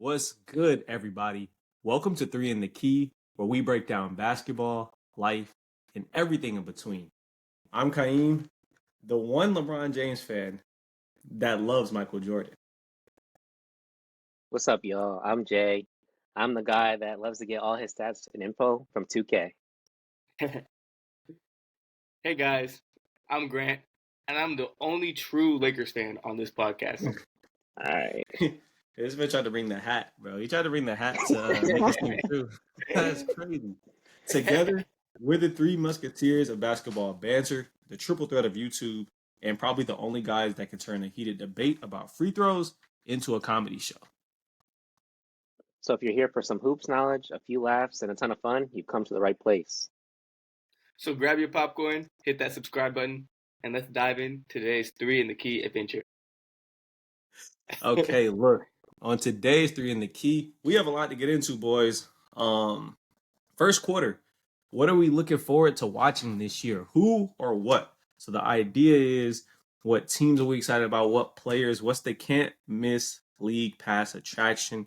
What's good, everybody? Welcome to Three in the Key, where we break down basketball, life, and everything in between. I'm Kaim, the one LeBron James fan that loves Michael Jordan. What's up, y'all? I'm Jay. I'm the guy that loves to get all his stats and info from 2K. Hey guys, I'm Grant, and I'm the only true Lakers fan on this podcast. All right. This man tried to bring the hat, bro. He tried to bring the hat to make us seem true. That's crazy. Together, we're the three musketeers of basketball banter, the triple threat of YouTube, and probably the only guys that can turn a heated debate about free throws into a comedy show. So if you're here for some hoops knowledge, a few laughs, and a ton of fun, you've come to the right place. So grab your popcorn, hit that subscribe button, and let's dive in today's Three in the Key adventure. Okay, look. On today's Three in the Key, we have a lot to get into, boys. First quarter, what are we looking forward to watching this year? Who or what? So the idea is what teams are we excited about? What players? What's the can't miss league pass attraction?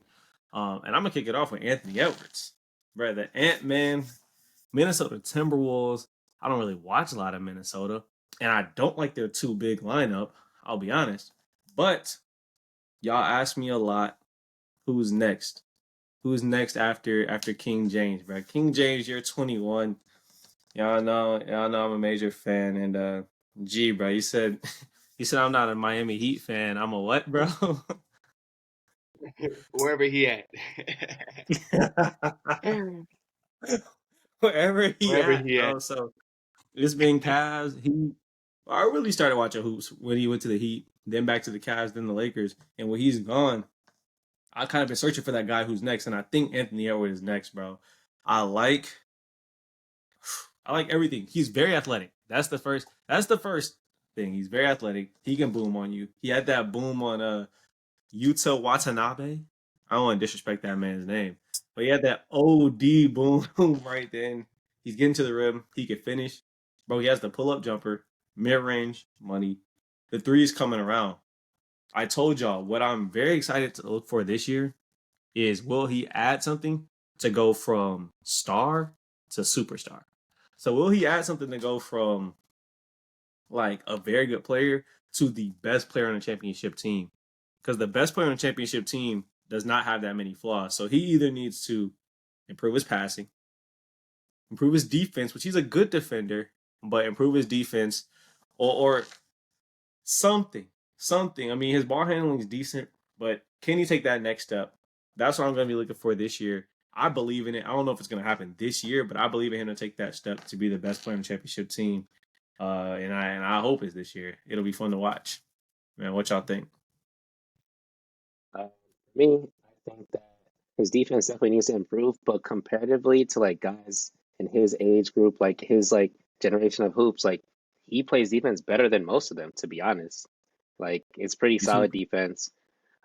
And I'm gonna kick it off with Anthony Edwards, bro. The Ant-Man, Minnesota Timberwolves. I don't really watch a lot of Minnesota, and I don't like their too big lineup. I'll be honest, but y'all ask me a lot. Who's next? Who's next after King James, bro? King James, you're 21. Y'all know I'm a major fan. And G, bro, you said I'm not a Miami Heat fan. I'm a what, bro? Wherever he at. Wherever he Wherever at, he bro. at. So this being Cavs, I really started watching hoops when he went to the Heat, then back to the Cavs, then the Lakers. And when he's gone, I kind of been searching for that guy who's next, and I think Anthony Edwards is next, bro. I like everything. He's very athletic. That's the first thing. He's very athletic. He can boom on you. He had that boom on Yuta Watanabe. I don't want to disrespect that man's name, but he had that OD boom right then. He's getting to the rim. He can finish. Bro, he has the pull-up jumper, mid-range, money. The three's coming around. I told y'all what I'm very excited to look for this year is will he add something to go from star to superstar? So will he add something to go from like a very good player to the best player on the championship team? Because the best player on the championship team does not have that many flaws. So he either needs to improve his passing, improve his defense, which he's a good defender, but improve his defense or something. Something. I mean, his ball handling is decent, but can he take that next step? That's what I'm going to be looking for this year. I believe in it. I don't know if it's going to happen this year, but I believe in him to take that step to be the best player on the championship team. And I hope it's this year. It'll be fun to watch. Man, what y'all think? For me, I think that his defense definitely needs to improve, but comparatively to like guys in his age group, like his like generation of hoops, like he plays defense better than most of them, to be honest. Like it's pretty solid defense.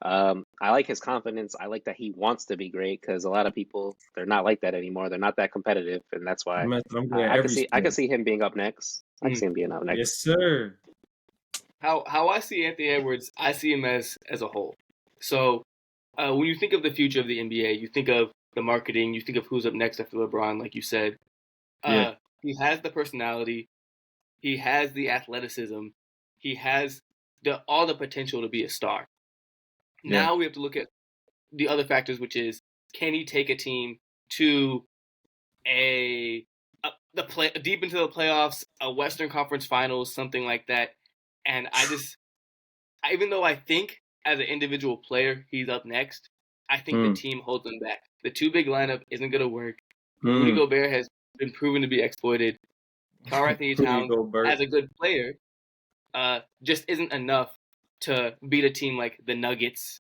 I like his confidence. I like that he wants to be great because a lot of people they're not like that anymore. They're not that competitive, and that's why I can see him being up next. I can see him being up next. Yes, sir. How I see Anthony Edwards, I see him as a whole. So when you think of the future of the NBA, you think of the marketing, you think of who's up next after LeBron, like you said. Yeah. He has the personality, he has the athleticism, he has all the potential to be a star. Yeah. Now we have to look at the other factors, which is can he take a team to deep into the playoffs, a Western Conference Finals, something like that. And even though I think as an individual player he's up next, I think the team holds him back. The too big lineup isn't going to work. Rudy Gobert has been proven to be exploited. Karl-Anthony Towns, as a good player, just isn't enough to beat a team like the Nuggets,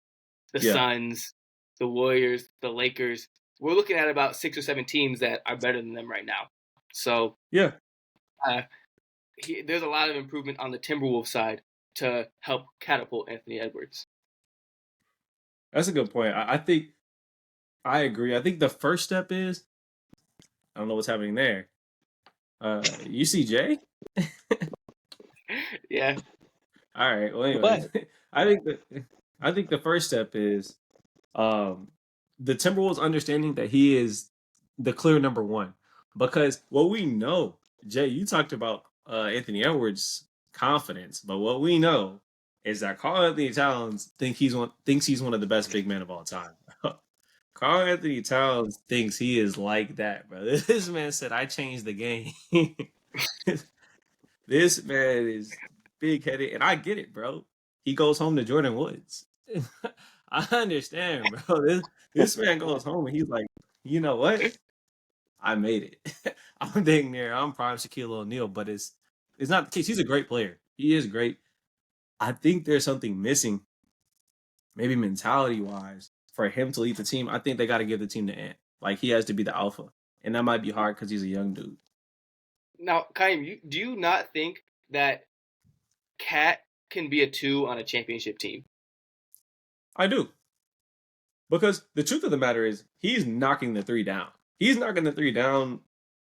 the Suns, the Warriors, the Lakers. We're looking at about 6 or 7 teams that are better than them right now. So yeah, there's a lot of improvement on the Timberwolves side to help catapult Anthony Edwards. That's a good point. I think I agree. I think the first step is I don't know what's happening there. UCJ? Yeah. All right. Well, anyway, I think the first step is the Timberwolves understanding that he is the clear number one. Because what we know, Jay, you talked about Anthony Edwards' confidence, but what we know is that Karl Anthony Towns thinks he's one of the best big men of all time. Karl Anthony Towns thinks he is like that, bro. This man said, "I changed the game." This man is big headed, and I get it, bro. He goes home to Jordan Woods. I understand, bro. This man goes home and he's like, you know what? I made it. I'm dang near. I'm prime Shaquille O'Neal, but it's not the case. He's a great player. He is great. I think there's something missing, maybe mentality wise, for him to lead the team. I think they got to give the team to Ant. Like he has to be the alpha, and that might be hard because he's a young dude. Now, Kaim, do you not think that Cat can be a 2 on a championship team? I do. Because the truth of the matter is, he's knocking the 3 down. He's knocking the 3 down,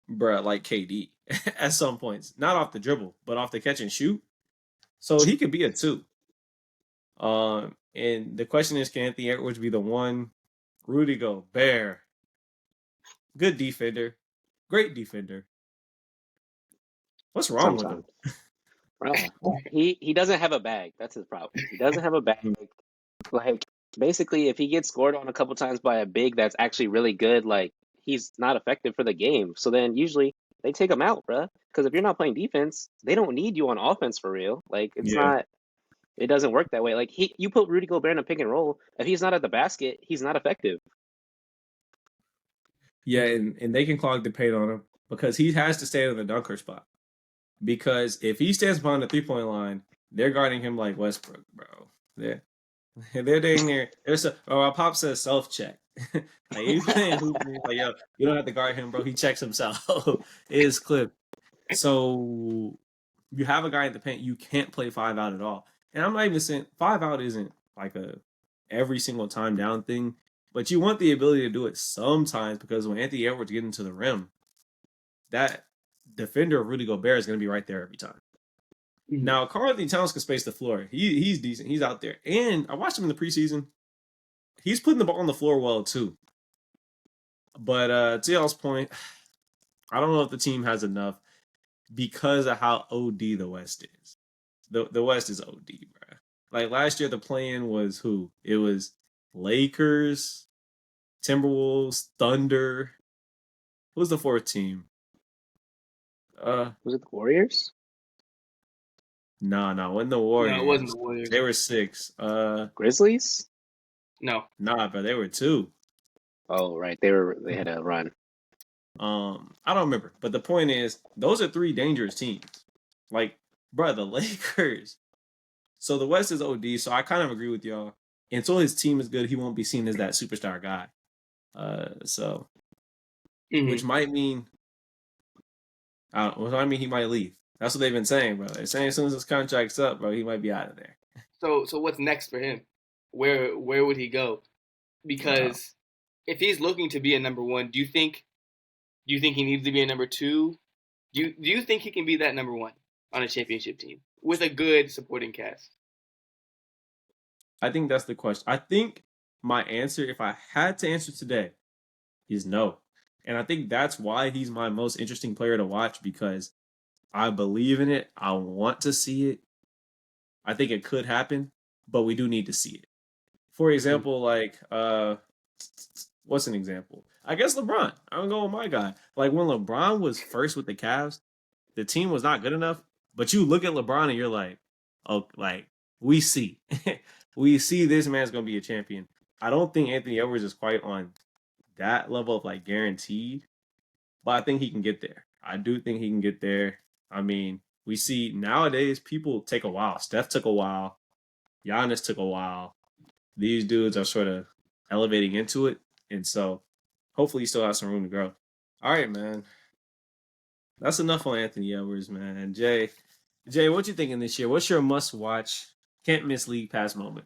bruh, like KD at some points. Not off the dribble, but off the catch and shoot. So he could be a 2. And the question is, can Anthony Edwards be the 1? Rudy Gobert. Good defender. Great defender. What's wrong with him? Bro, he doesn't have a bag. That's his problem. He doesn't have a bag. Like, basically, if he gets scored on a couple times by a big that's actually really good, like, he's not effective for the game. So then usually they take him out, bro. Because if you're not playing defense, they don't need you on offense for real. Like, it's not. It doesn't work that way. Like, you put Rudy Gobert in a pick and roll. If he's not at the basket, he's not effective. Yeah, and they can clog the paint on him because he has to stay in the dunker spot. Because if he stands behind the 3-point line, they're guarding him like Westbrook, bro. They're dang near. Our pop says self check. Like he's playing hoop, like yo, you don't have to guard him, bro. He checks himself. It is clip. So you have a guy in the paint, you can't play 5 out at all. And I'm not even saying 5 out isn't like a every single time down thing, but you want the ability to do it sometimes because when Anthony Edwards gets into the rim, that defender of Rudy Gobert is going to be right there every time. Now, Karl Anthony Towns can space the floor. He's decent. He's out there. And I watched him in the preseason. He's putting the ball on the floor well, too. But to y'all's point, I don't know if the team has enough because of how OD the West is. The West is OD, bro. Like last year, the play-in was who? It was Lakers, Timberwolves, Thunder. Who was the 4th team? Was it the Warriors? No, wasn't the Warriors. No, it wasn't the Warriors. They were 6. Grizzlies? No. Nah, but they were 2. Oh, right. They had a run. I don't remember. But the point is, those are 3 dangerous teams. Like, bro, the Lakers. So the West is OD, so I kind of agree with y'all. Until his team is good, he won't be seen as that superstar guy. Which might mean he might leave. That's what they've been saying, bro. They're saying as soon as his contract's up, bro, he might be out of there. So what's next for him? Where would he go? Because if he's looking to be a number 1, do you think he needs to be a number 2? Do you think he can be that number 1 on a championship team with a good supporting cast? I think that's the question. I think my answer, if I had to answer today, is no. And I think that's why he's my most interesting player to watch because I believe in it. I want to see it. I think it could happen, but we do need to see it. For example, like, what's an example? I guess LeBron. I'm going to go with my guy. Like, when LeBron was first with the Cavs, the team was not good enough, but you look at LeBron and you're like, oh, like, we see. We see this man's going to be a champion. I don't think Anthony Edwards is quite on that level of, like, guaranteed, but I think he can get there. I do think he can get there. I mean, we see nowadays people take a while. Steph took a while. Giannis took a while. These dudes are sort of elevating into it. And so hopefully he still has some room to grow. All right, man. That's enough on Anthony Edwards, man. Jay, what you thinking this year? What's your must-watch, can't-miss league pass moment?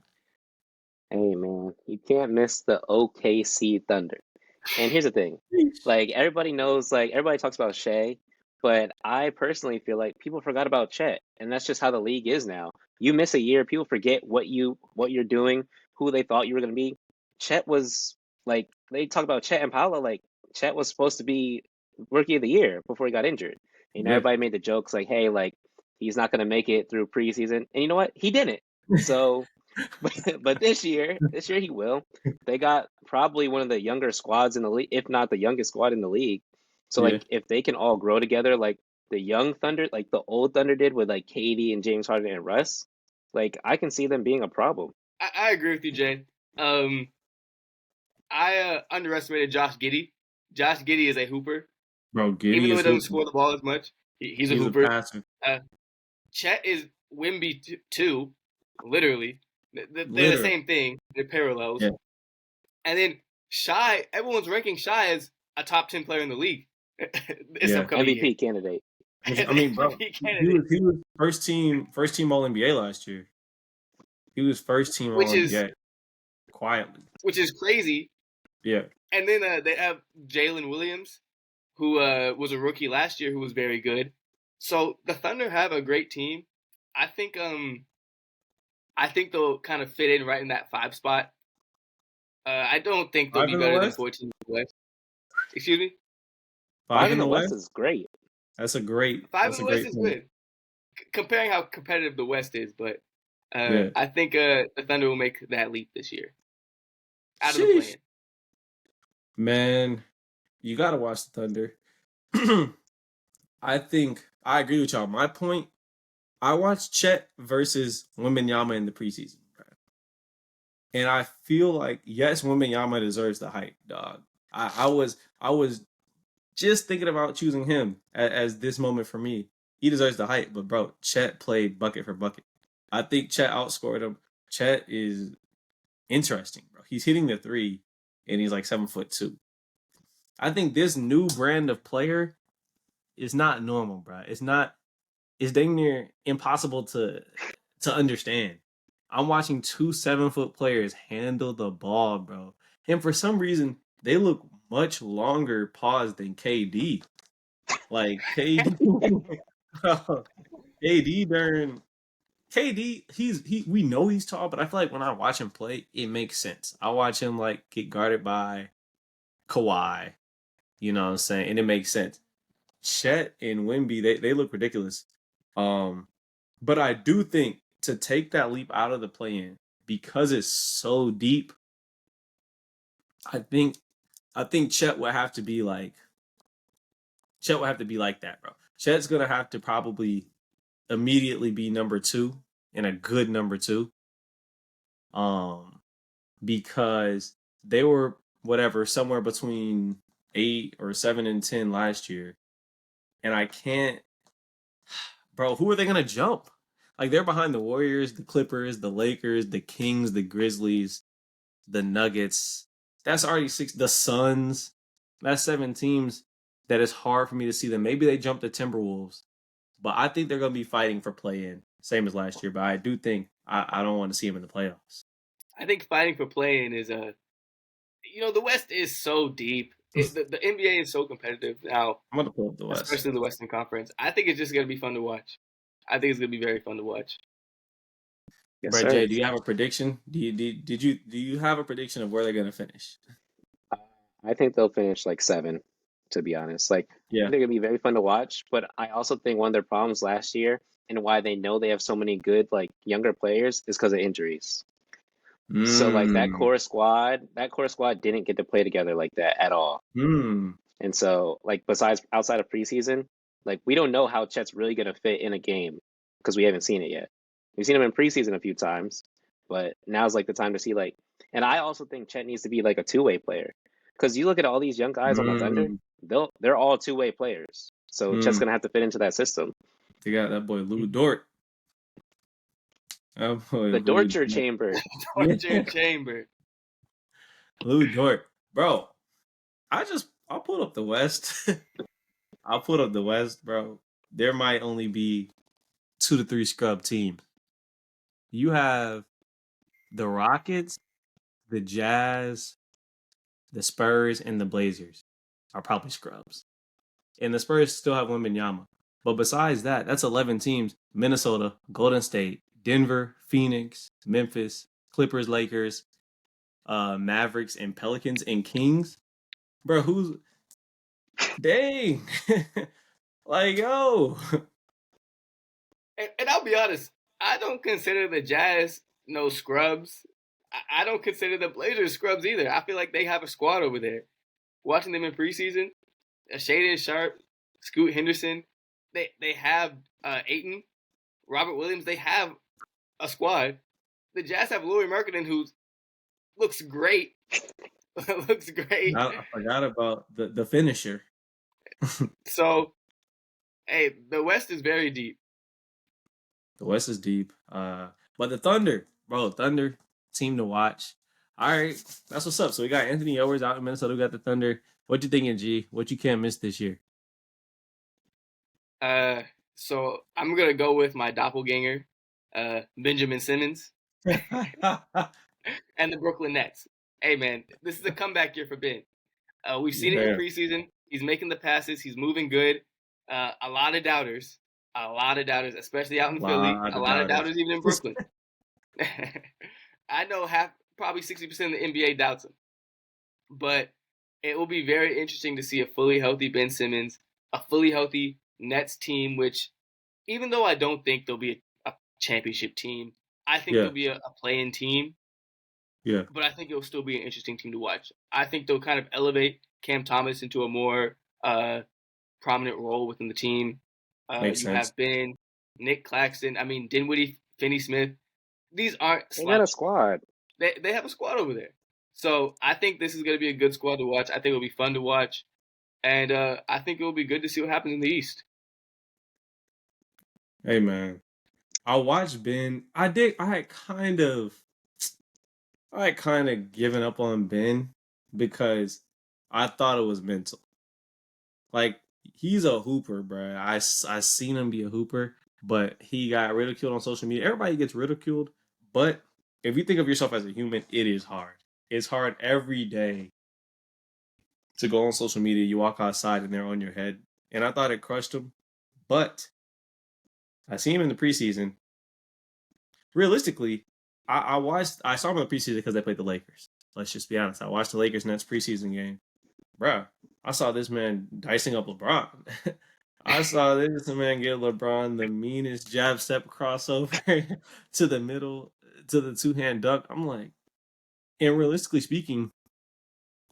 Hey, man, you can't miss the OKC Thunder. And here's the thing. Like, everybody knows, like, everybody talks about Shea, but I personally feel like people forgot about Chet. And that's just how the league is now. You miss a year, people forget what you're doing, who they thought you were going to be. Chet was like they talk about Chet and Paolo, like Chet was supposed to be rookie of the year before he got injured. And Yeah. everybody made the jokes like, hey, like he's not gonna make it through preseason. And you know what? He didn't. So but this year he will. They got probably one of the younger squads in the league, if not the youngest squad in the league. So Yeah. like if they can all grow together like the young Thunder, like the old Thunder did with like KD and James Harden and Russ, like I can see them being a problem. I agree with you, Jay. I underestimated Josh Giddey. Josh Giddey is a hooper. Bro, Giddy Even though he is doesn't hooping. score the ball as much, he's a He's a hooper. passer. Chet is Wimby too, literally. They're the Literally. same thing. They're parallels. Yeah. And then Shai, everyone's ranking Shai as a top 10 player in the league. This Yeah. upcoming year. MVP candidate. I mean, bro, MVP he candidate. was first team All NBA last year. He was first team All Which is- NBA quietly. Which is crazy. Yeah. And then they have Jalen Williams, who was a rookie last year, who was very good. So the Thunder have a great team. I think they'll kind of fit in right in that 5 spot. I don't think they'll 5 be in the better than West? 14 in the West. Excuse me? 5 in the West is great. That's a great. 5 that's in a the West great is point. good. Comparing how competitive the West is, but Yeah. I think the Thunder will make that leap this year. Out of the Sheesh. play-in. Man, you gotta watch the Thunder. I think I agree with y'all. My point, I watched Chet versus Wembanyama in the preseason, right? And I feel like yes, Wembanyama deserves the hype, dog. I was just thinking about choosing him as this moment for me. He deserves the hype, but bro, Chet played bucket for bucket. I think Chet outscored him. Chet is interesting, bro. He's hitting the three, and he's like 7'2". I think this new brand of player is not normal, bro. It's not. It's dang near impossible to understand. I'm watching 2 7-foot players handle the ball, bro, and for some reason they look much longer paused than KD. Like KD, KD during KD, we know he's tall, but I feel like when I watch him play, it makes sense. I watch him like get guarded by Kawhi, you know what I'm saying, and it makes sense. Chet and Wemby, they look ridiculous. But I do think to take that leap out of the play-in because it's so deep, I think Chet would have to be like that, bro. Chet's gonna have to probably immediately be number 2 and a good number 2. Because they were whatever somewhere between 8 or 7 and 10 last year, and I can't, bro. Who are they gonna jump? Like they're behind the Warriors, the Clippers, the Lakers, the Kings, the Grizzlies, the Nuggets. That's already 6. The Suns. That's 7 teams that is hard for me to see them. Maybe they jump the Timberwolves, but I think they're gonna be fighting for play-in, same as last year. But I do think I don't want to see them in the playoffs. I think fighting for play-in is the West is so deep. The NBA is so competitive now, I'm gonna pull up the West. especially the Western Conference. I think it's just going to be fun to watch. I think it's going to be very fun to watch. Yes, Brett sir. J, do you have a prediction? Do you have a prediction of where they're gonna finish? I think they'll finish like 7, to be honest. Like, I Yeah. think they're gonna be very fun to watch. But I also think one of their problems last year and why they know they have so many good like younger players is because of injuries. So like that core squad didn't get to play together like that at all. And so like outside of preseason, like we don't know how Chet's really gonna fit in a game because we haven't seen it yet. We've seen him in preseason a few times, but now's like the time to see like. And I also think Chet needs to be like a 2-way player because you look at all these young guys on the Thunder, they're all 2-way players. So Chet's gonna have to fit into that system. They got that boy Lou Dort. Oh boy, The torture chamber. Torture chamber. Lou Dort, bro. I'll pull up the West. I'll put up the West, bro. There might only be 2 to 3 scrub teams. You have the Rockets, the Jazz, the Spurs, and the Blazers are probably scrubs. And the Spurs still have Wembanyama. But besides that, that's 11 teams. Minnesota, Golden State, Denver, Phoenix, Memphis, Clippers, Lakers, Mavericks and Pelicans and Kings. Bro, who's dang? Like, yo. And I'll be honest, I don't consider the Jazz no scrubs. I don't consider the Blazers scrubs either. I feel like they have a squad over there. Watching them in preseason, Shaden Sharp, Scoot Henderson, they have Ayton, Robert Williams. They have a squad. The Jazz have Louis Markkinen, who looks great. Looks great. I forgot about the finisher. So, hey, the West is very deep. The West is deep. But the Thunder, bro, Thunder team to watch. All right, that's what's up. So we got Anthony Edwards out in Minnesota. We got the Thunder. What you thinking, G? What you can't miss this year? So I'm gonna go with my doppelganger, Benjamin Simmons, and the Brooklyn Nets. Hey man, this is a comeback year for Ben. We've seen it in preseason. He's making the passes. He's moving good. A lot of doubters, especially out in Philly. A lot of doubters even in Brooklyn. I know probably 60% of the NBA doubts him. But it will be very interesting to see a fully healthy Ben Simmons, a fully healthy Nets team, which even though I don't think they'll be a championship team, I think they'll be a play-in team. Yeah. But I think it'll still be an interesting team to watch. I think they'll kind of elevate Cam Thomas into a more prominent role within the team. Makes sense. Have Ben, Nick Claxton, Dinwiddie, Finney Smith. These aren't They got a squad. They have a squad over there. So I think this is going to be a good squad to watch. I think it'll be fun to watch. And I think it will be good to see what happens in the East. Hey, man. I watched Ben. I had kind of given up on Ben because I thought it was mental. Like, he's a hooper, bro. I seen him be a hooper, but he got ridiculed on social media. Everybody gets ridiculed, but if you think of yourself as a human, it is hard. It's hard every day to go on social media. You walk outside and they're on your head. And I thought it crushed him, but I see him in the preseason. Realistically, I saw him in the preseason because they played the Lakers. Let's just be honest. I watched the Lakers Nets preseason game. Bruh, I saw this man dicing up LeBron. I saw this man give LeBron the meanest jab step crossover to the middle, to the two-hand dunk. I'm like, and realistically speaking,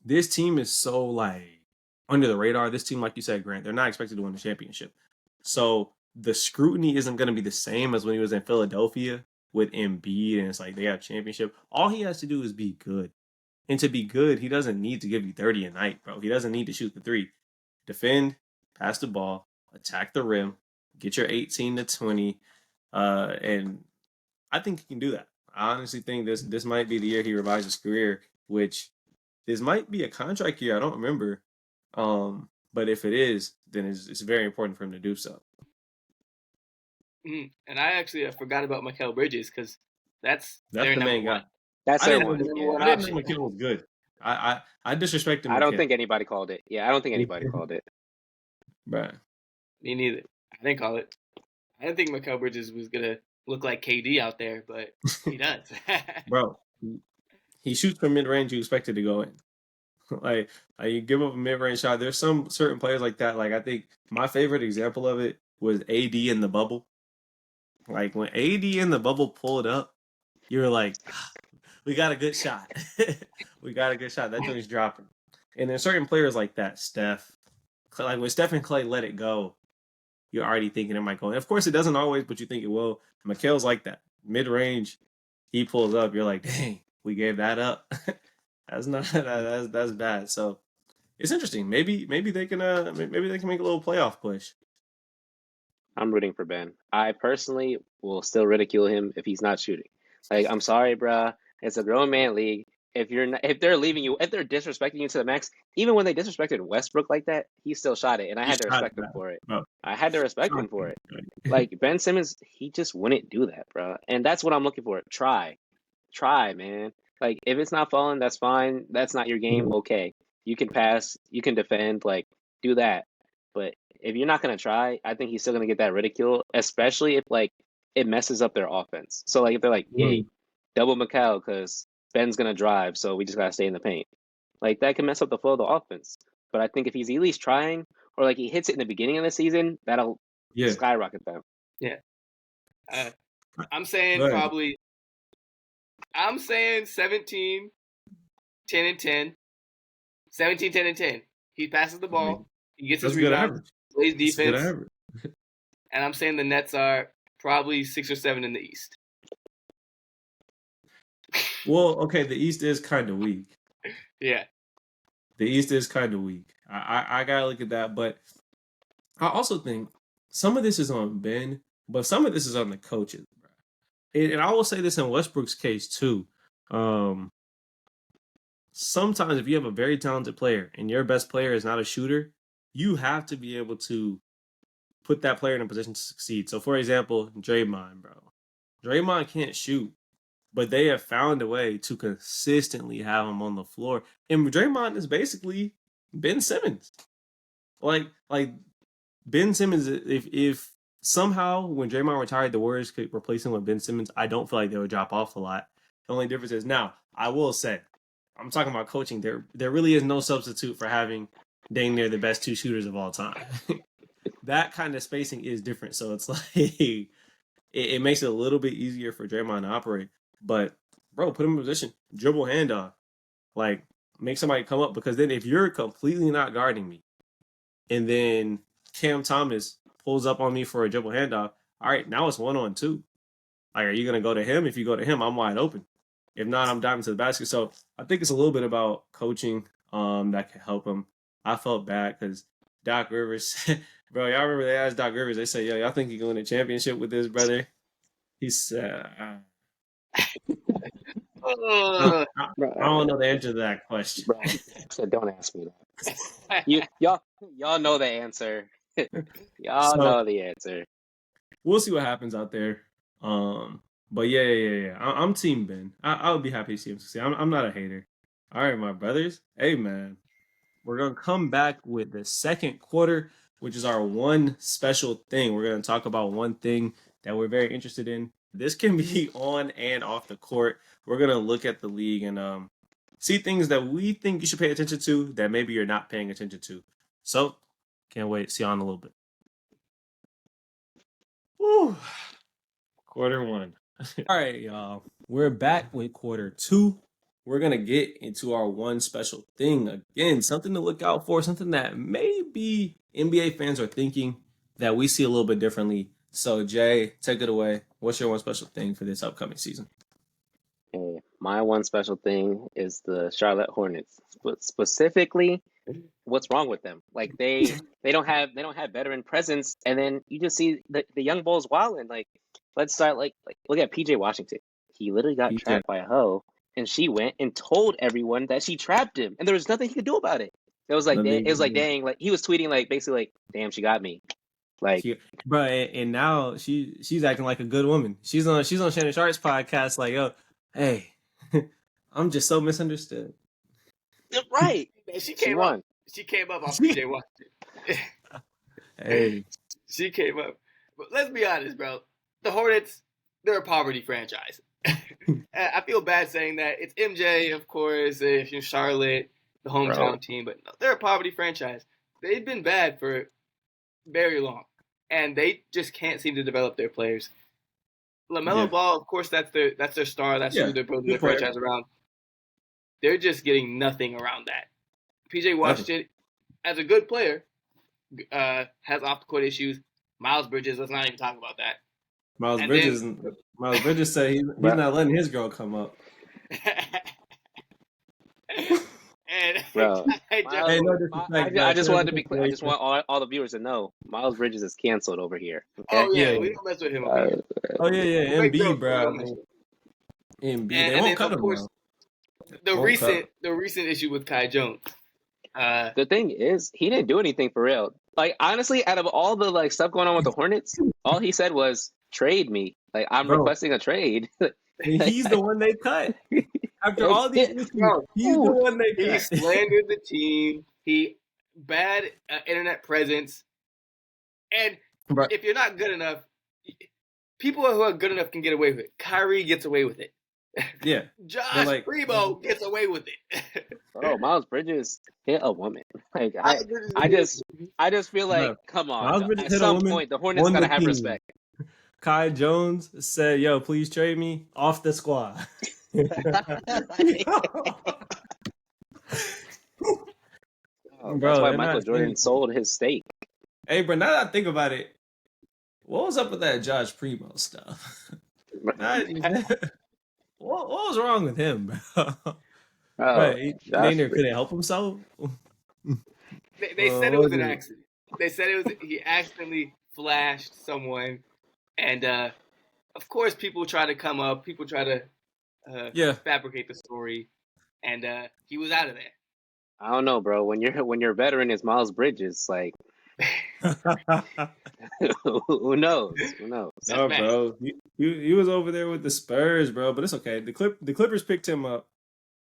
this team is so like under the radar. This team, like you said, Grant, they're not expected to win the championship. So the scrutiny isn't going to be the same as when he was in Philadelphia with Embiid, and it's like they have championship. All he has to do is be good. And to be good, he doesn't need to give you 30 a night, bro. He doesn't need to shoot the three. Defend, pass the ball, attack the rim, get your 18 to 20. And I think he can do that. I honestly think this might be the year he revives his career, which this might be a contract year. I don't remember. But if it is, then it's very important for him to do so. And I actually forgot about Mikal Bridges because that's the main guy. That's I their didn't one. know, I didn't know Mikal was good. I disrespect him. I don't think anybody called it. Yeah, I don't think anybody called it. Right. Me neither. I didn't call it. I didn't think Mikal Bridges was gonna look like KD out there, but he does. Bro, he shoots from mid-range you expect it to go in. like you give up a mid-range shot. There's some certain players like that. Like I think my favorite example of it was AD in the bubble. Like when AD in the bubble pulled up, you were like, we got a good shot. We got a good shot. That joint's dropping. And there's certain players like that, Steph. Like when Steph and Clay let it go, you're already thinking it might go. And of course, it doesn't always, but you think it will. Mikal's like that. Mid-range, he pulls up. You're like, dang, we gave that up. That's bad. So it's interesting. Maybe they can make a little playoff push. I'm rooting for Ben. I personally will still ridicule him if he's not shooting. Like, I'm sorry, bruh. It's a grown man league. If they're leaving you, if they're disrespecting you to the max, even when they disrespected Westbrook like that, he still shot it, and I had to respect him for it. I had to respect him for it. Like Ben Simmons, he just wouldn't do that, bro. And that's what I'm looking for. Try, man. Like if it's not falling, that's fine. That's not your game. Okay, you can pass, you can defend, like do that. But if you're not gonna try, I think he's still gonna get that ridicule, especially if like it messes up their offense. So like if they're like, "Yay, double Mikal because Ben's gonna drive, so we just gotta stay in the paint. Like that can mess up the flow of the offense. But I think if he's at least trying, or like he hits it in the beginning of the season, that'll Yeah. skyrocket them. Yeah. I'm saying Right. probably. I'm saying 17, 10 and 10. 17, 10 and 10. He passes the ball. He gets his That's good rebound. average. Plays That's good defense. average. And I'm saying the Nets are probably 6 or 7 in the East. Well, okay, the East is kind of weak. Yeah. The East is kind of weak. I gotta look at that, but I also think some of this is on Ben, but some of this is on the coaches. And I will say this in Westbrook's case too. Sometimes if you have a very talented player and your best player is not a shooter, you have to be able to put that player in a position to succeed. So, for example, Draymond, bro. Draymond can't shoot, but they have found a way to consistently have him on the floor. And Draymond is basically Ben Simmons. Like Ben Simmons, if somehow when Draymond retired, the Warriors could replace him with Ben Simmons, I don't feel like they would drop off a lot. The only difference is now, I will say, I'm talking about coaching. There really is no substitute for having dang near the best two shooters of all time. That kind of spacing is different. So it's like it makes it a little bit easier for Draymond to operate. But bro, put him in position, dribble handoff, like make somebody come up, because then if you're completely not guarding me, and then Cam Thomas pulls up on me for a dribble handoff, all right, now it's 1-on-2. Like, are you gonna go to him? If you go to him, I'm wide open. If not, I'm diving to the basket. So I think it's a little bit about coaching that can help him. I felt bad because Doc Rivers, bro, y'all remember they asked Doc Rivers, they said, yo, y'all think he going to championship with this brother? He said, I don't know the answer to that question. Bro, so don't ask me that. Y'all know the answer. Y'all know the answer. We'll see what happens out there. But yeah. I'm Team Ben. I would be happy to see him succeed. I'm not a hater. All right, my brothers. Hey, man. We're going to come back with the second quarter, which is our one special thing. We're going to talk about one thing that we're very interested in. This can be on and off the court. We're going to look at the league and see things that we think you should pay attention to that maybe you're not paying attention to. So, can't wait. See you on a little bit. Woo. Quarter one. All right, y'all. We're back with quarter two. We're going to get into our one special thing. Again, something to look out for, something that maybe NBA fans are thinking that we see a little bit differently. So, Jay, take it away. What's your one special thing for this upcoming season? Hey, my one special thing is the Charlotte Hornets. Specifically, what's wrong with them? Like they don't have veteran presence, and then you just see the young bulls wilding. Like, let's start like look at PJ Washington. He literally got trapped by a hoe, and she went and told everyone that she trapped him, and there was nothing he could do about it. It was like dang, like he was tweeting like basically like, damn, she got me. Like, bro, and now she's acting like a good woman. She's on Shannon Sharp's podcast. Like, yo, hey, I'm just so misunderstood. Right? She came up off PJ Washington. Hey, she came up. But let's be honest, bro. The Hornets, they're a poverty franchise. I feel bad saying that. It's MJ, of course. If Charlotte, the hometown team, but no, they're a poverty franchise. They've been bad for very long, and they just can't seem to develop their players. LaMelo Ball, of course, that's their star. That's who they're building their franchise around. They're just getting nothing around that. PJ Washington, as a good player, has off-the-court issues. Miles Bridges, let's not even talk about that. Miles Bridges said he's not letting his girl come up. And bro, I just wanted to be clear. I just want all the viewers to know Miles Bridges is canceled over here. Okay? Oh yeah, we don't mess with him over here. Oh yeah, MB, bro. MB, they won't cut him. Course, the recent issue with Kai Jones. The thing is, he didn't do anything for real. Like, honestly, out of all the like stuff going on with the Hornets, all he said was trade me. Like, I'm requesting a trade. He's the one they cut. After all these issues, he's the one they cut. He slandered the team. He bad internet presence. And if you're not good enough, people who are good enough can get away with it. Kyrie gets away with it. Yeah, but Josh like, Primo gets away with it. Bro, Miles Bridges hit a woman. Like Miles Bridges I is- just I just feel like, bro, come on, Miles dog. Bridges At hit a some woman point the Hornets on gotta the have team. respect. Kai Jones said, "Yo, please trade me off the squad." Oh, that's Bro, why they're Michael not Jordan saying. sold his stake. Hey, bro, now that I think about it, what was up with that Josh Primo stuff? Not, what was wrong with him, bro? Oh, Right, he Josh. couldn't help himself. they said it What was was an it? accident. They said it was he accidentally flashed someone, and of course people try to come up, people try to Yeah, fabricate the story, and he was out of there. I don't know, bro. When your veteran is Miles Bridges, like who knows? Who knows? That's no, mad. bro, he was over there with the Spurs, bro. But it's okay. The Clippers picked him up,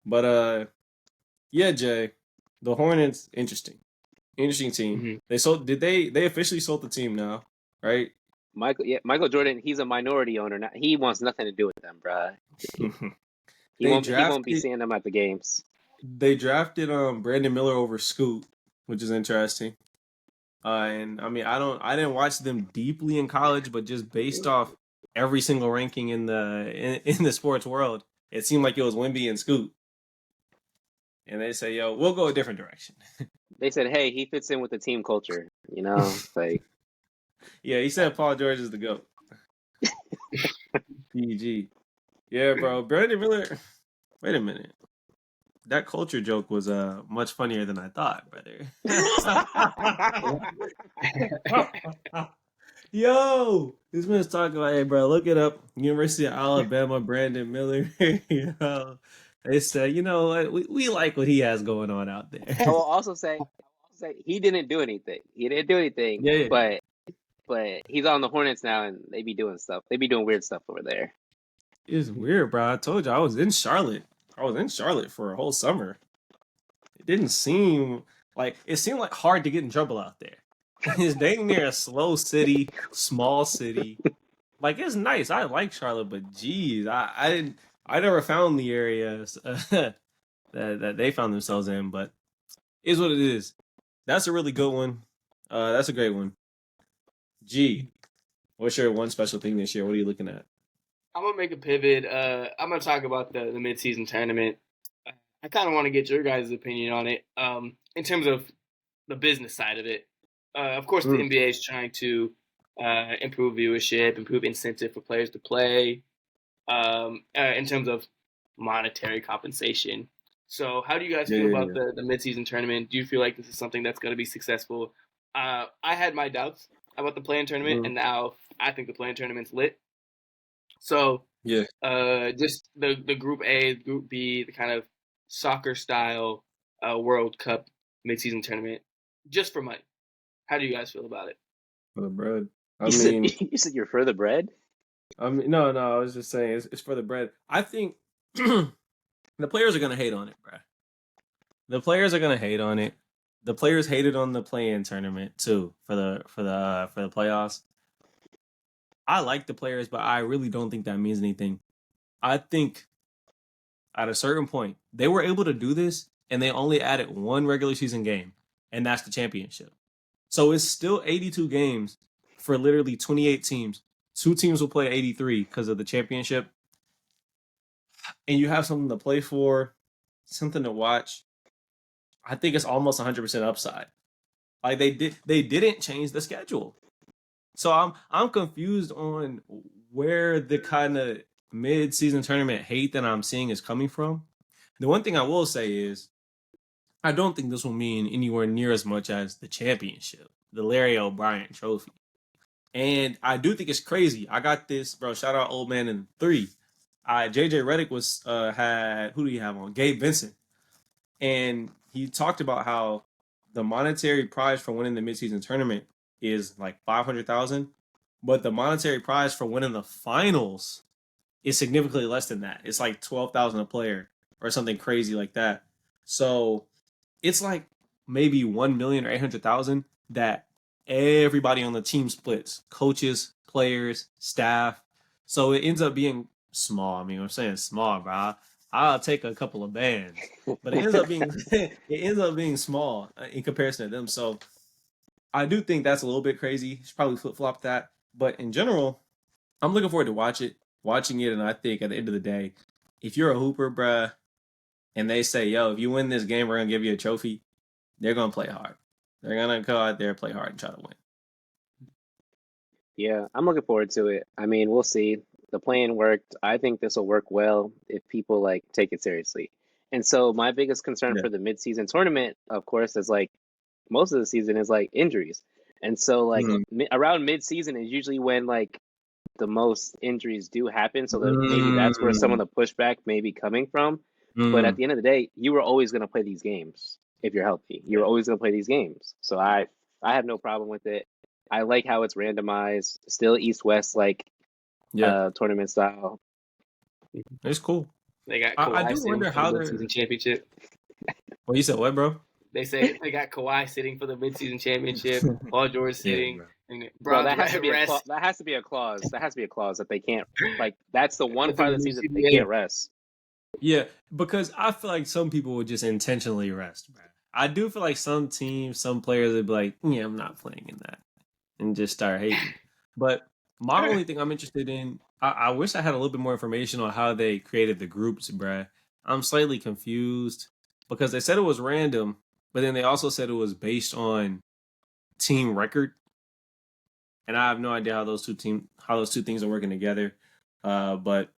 but yeah, Jay, the Hornets, interesting team. Mm-hmm. They sold. Did they officially sold the team now? Right. Michael Jordan, he's a minority owner. Now. He wants nothing to do with them, bro. He They won't be drafted. seeing them at the games. They drafted Brandon Miller over Scoot, which is interesting. And I mean, I didn't watch them deeply in college, but just based off every single ranking in the sports world, it seemed like it was Wemby and Scoot. And they say, "Yo, we'll go a different direction." They said, "Hey, he fits in with the team culture." You know, like Yeah, he said Paul George is the GOAT. PG. Yeah, bro. Brandon Miller. Wait a minute. That culture joke was much funnier than I thought, brother. Yo, this man's talking about, hey, bro, look it up. University of Alabama, Brandon Miller. Yo, they said, you know what? We like what he has going on out I there. will also say he didn't do anything. He didn't do anything, Yeah. but he's on the Hornets now, and they be doing stuff. They be doing weird stuff over there. It's weird, bro. I told you I was in Charlotte. I was in Charlotte for a whole summer. It seemed like hard to get in trouble out there. It's dang near a slow city, small city. Like it's nice. I like Charlotte, but geez, I never found the areas that they found themselves in. But is what it is. That's a really good one. That's a great one. G, what's your one special thing this year? What are you looking at? I'm gonna make a pivot. I'm gonna talk about the midseason tournament. I kind of want to get your guys' opinion on it. In terms of the business side of it, of course, the NBA is trying to improve viewership, improve incentive for players to play. In terms of monetary compensation. So, how do you guys feel about the midseason tournament? Do you feel like this is something that's going to be successful? I had my doubts about the play-in tournament, and now I think the play-in tournament's lit. So, just the Group A, Group B, the kind of soccer style World Cup midseason tournament, just for money. How do you guys feel about it? For the bread. You said you're for the bread? I mean, no. I was just saying it's for the bread. I think the players are gonna hate on it, bro. The players are gonna hate on it. The players hated on the play-in tournament too for the playoffs. I like the players, but I really don't think that means anything. I think at a certain point they were able to do this, and they only added one regular season game, and that's the championship. So it's still 82 games for literally 28 teams. 2 teams will play 83 because of the championship. And you have something to play for, something to watch. I think it's almost 100% upside. Like they didn't change the schedule. So I'm confused on where the kind of mid-season tournament hate that I'm seeing is coming from. The one thing I will say is I don't think this will mean anywhere near as much as the championship, the Larry O'Brien trophy. And I do think it's crazy. I got this, bro. Shout out Old Man in 3. JJ Redick was had who do you have on? Gabe Vincent. And he talked about how the monetary prize for winning the midseason tournament is like $500,000, but the monetary prize for winning the finals is significantly less than that. It's like $12,000 a player or something crazy like that. So it's like maybe 1,000,000 or 800,000 that everybody on the team splits: coaches, players, staff. So it ends up being small. I mean, I'm saying small, bro. I'll take a couple of bands, but it ends up being small in comparison to them. So I do think that's a little bit crazy. Should probably flip flop that, but in general, I'm looking forward to watching it, and I think at the end of the day, if you're a hooper, bruh, and they say, "Yo, if you win this game, we're gonna give you a trophy," they're gonna play hard. They're gonna go out there, play hard, and try to win. Yeah, I'm looking forward to it. I mean, we'll see. The plan worked. I think this will work well if people like take it seriously. And so my biggest concern Yeah. for the midseason tournament, of course, is like most of the season is like injuries. And so like around midseason is usually when like the most injuries do happen. So that maybe that's where some of the pushback may be coming from. But at the end of the day, you were always going to play these games if you're healthy. You were always going to play these games. So I have no problem with it. I like how it's randomized, still East-West like tournament style. It's cool. They got I Kawhi do sitting wonder for how the they're. midseason championship. Well, you said what, bro? They say they got Kawhi sitting for the midseason championship. Paul George sitting. And Bro, that has to be rest. that has to be a clause. That has to be a clause that they can't like. That's the one part of the season that they CBA. can't rest. Yeah, because I feel like some people would just intentionally rest, bro. I do feel like some teams, some players would be like, "Yeah, I'm not playing in that," and just start hating. But my only thing I'm interested in, I wish I had a little bit more information on how they created the groups, bruh. I'm slightly confused because they said it was random, but then they also said it was based on team record, and I have no idea how those two things are working together. But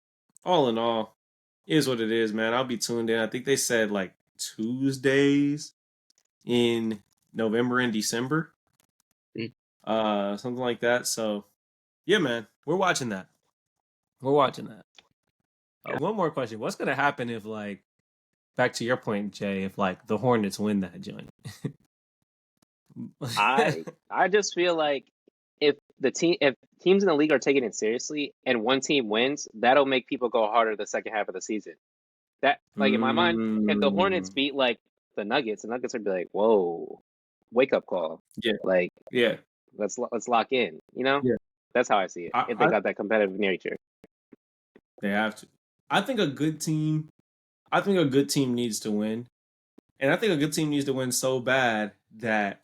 all in all, it is what it is, man. I'll be tuned in. I think they said like Tuesdays in November and December, something like that. So yeah, man, we're watching that. One more question: what's gonna happen if, like, back to your point, Jay, if like the Hornets win that joint? I just feel like if teams in the league are taking it seriously and one team wins, that'll make people go harder the second half of the season. That like in my mind, if the Hornets beat like the Nuggets would be like, whoa, wake up call. Yeah. Like Yeah. let's lock in. You know? Yeah. That's how I see it. If they got that competitive nature. They have to. I think a good team needs to win. And I think a good team needs to win so bad that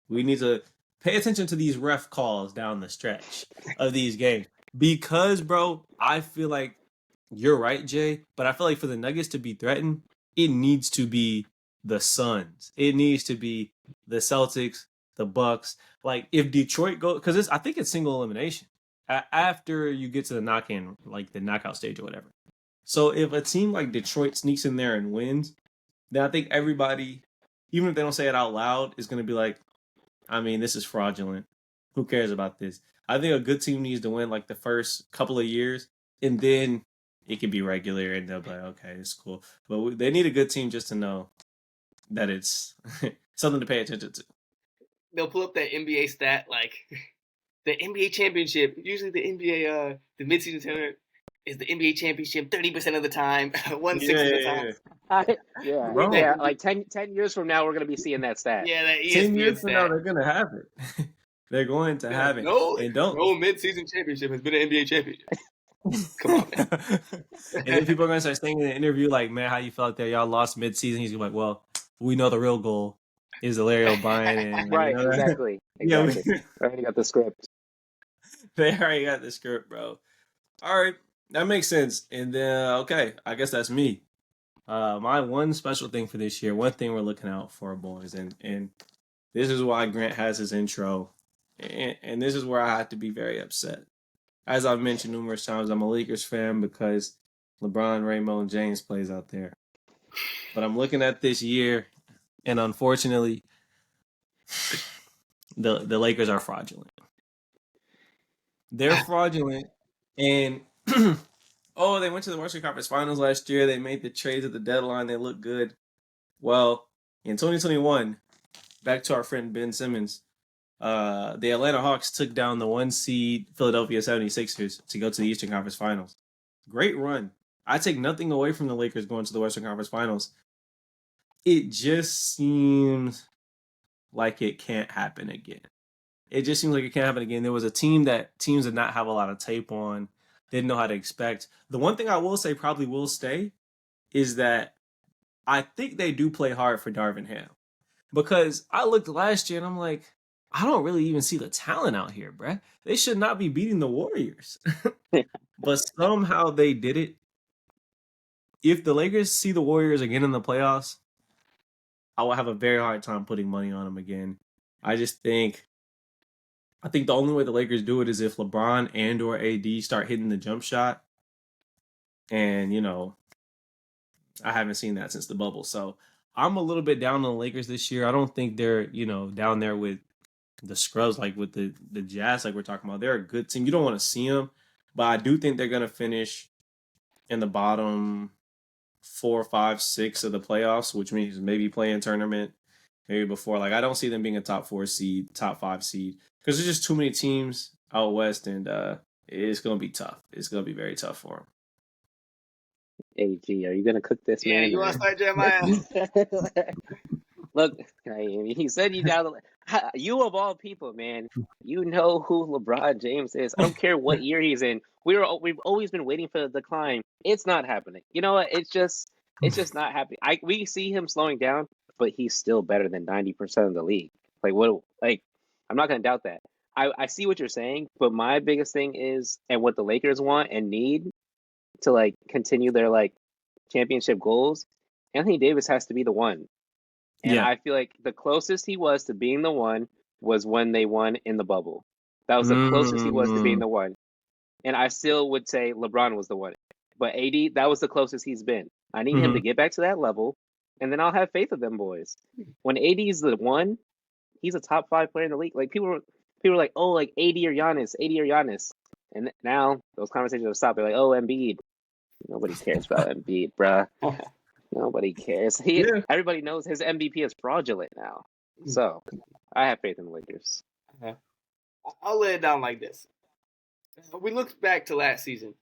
we need to pay attention to these ref calls down the stretch of these games. Because, bro, I feel like you're right, Jay, but I feel like for the Nuggets to be threatened, it needs to be the Suns. It needs to be the Celtics, the Bucks. Like, if Detroit goes, because I think it's single elimination after you get to the knockout stage or whatever. So if a team like Detroit sneaks in there and wins, then I think everybody, even if they don't say it out loud, is going to be like, I mean, this is fraudulent. Who cares about this? I think a good team needs to win like the first couple of years, and then it can be regular, and they'll be like, okay, it's cool. But they need a good team just to know that it's something to pay attention to. They'll pull up that NBA stat, like the NBA championship. Usually the NBA, the midseason tournament is the NBA championship 30% of the time, 1/6 of the time. Yeah. Like 10 years from now, we're going to be seeing that stat. Yeah, that ESPN 10 years stat. from now, they're going to have it. They're going to have it. No midseason championship has been an NBA championship. Come on, man. And then people are going to start saying in the interview, like, man, how you felt there? Y'all lost midseason. He's going to be like, well, we know the real goal is the Larry O'Brien. And, right, exactly. Yeah, I already got the script. They already got the script, bro. All right. That makes sense. And then, okay, I guess that's me. My one special thing for this year, one thing we're looking out for, boys, and this is why Grant has his intro, and this is where I have to be very upset. As I've mentioned numerous times, I'm a Lakers fan because LeBron, Raymond, James plays out there. But I'm looking at this year, and unfortunately, the Lakers are fraudulent. They're fraudulent, and they went to the Western Conference Finals last year. They made the trades at the deadline. They looked good. Well, in 2021, back to our friend Ben Simmons, the Atlanta Hawks took down the 1 seed Philadelphia 76ers to go to the Eastern Conference Finals. Great run. I take nothing away from the Lakers going to the Western Conference Finals. It just seems like it can't happen again. There was a team that teams did not have a lot of tape on. didn't know how to expect. The one thing I will say probably will stay is that I think they do play hard for Darvin Ham. Because I looked last year and I'm like, I don't really even see the talent out here, bruh. They should not be beating the Warriors. But somehow they did it. If the Lakers see the Warriors again in the playoffs, I will have a very hard time putting money on them again. I think the only way the Lakers do it is if LeBron and or AD start hitting the jump shot. And, I haven't seen that since the bubble. So I'm a little bit down on the Lakers this year. I don't think they're, down there with the scrubs, like with the Jazz, like we're talking about. They're a good team. You don't want to see them, but I do think they're going to finish in the bottom 4, 5, 6 of the playoffs, which means maybe playing tournament, maybe before. Like, I don't see them being a top 4 seed, top 5 seed, because there's just too many teams out west, and it's going to be tough. It's going to be very tough for them. AG, are you gonna cook this man? Yeah, you want to start, Jeremiah? Look, he said you down the. You of all people, man, you know who LeBron James is. I don't care what year he's in. We've always been waiting for the decline. It's not happening. You know what? It's just not happening. We see him slowing down, but he's still better than 90% of the league. Like what? Like I'm not gonna doubt that. I see what you're saying, but my biggest thing is, and what the Lakers want and need to like continue their like championship goals, Anthony Davis has to be the one. And I feel like the closest he was to being the one was when they won in the bubble. That was the closest he was to being the one. And I still would say LeBron was the one. But AD, that was the closest he's been. I need him to get back to that level, and then I'll have faith of them boys. When AD is the one, he's a top 5 player in the league. Like people were like, oh, like AD or Giannis. And now those conversations have stopped. They're like, oh, Embiid. Nobody cares about Embiid, bruh. Nobody cares. Everybody knows his MVP is fraudulent now. So I have faith in the Lakers. I'll lay it down like this. We look back to last season.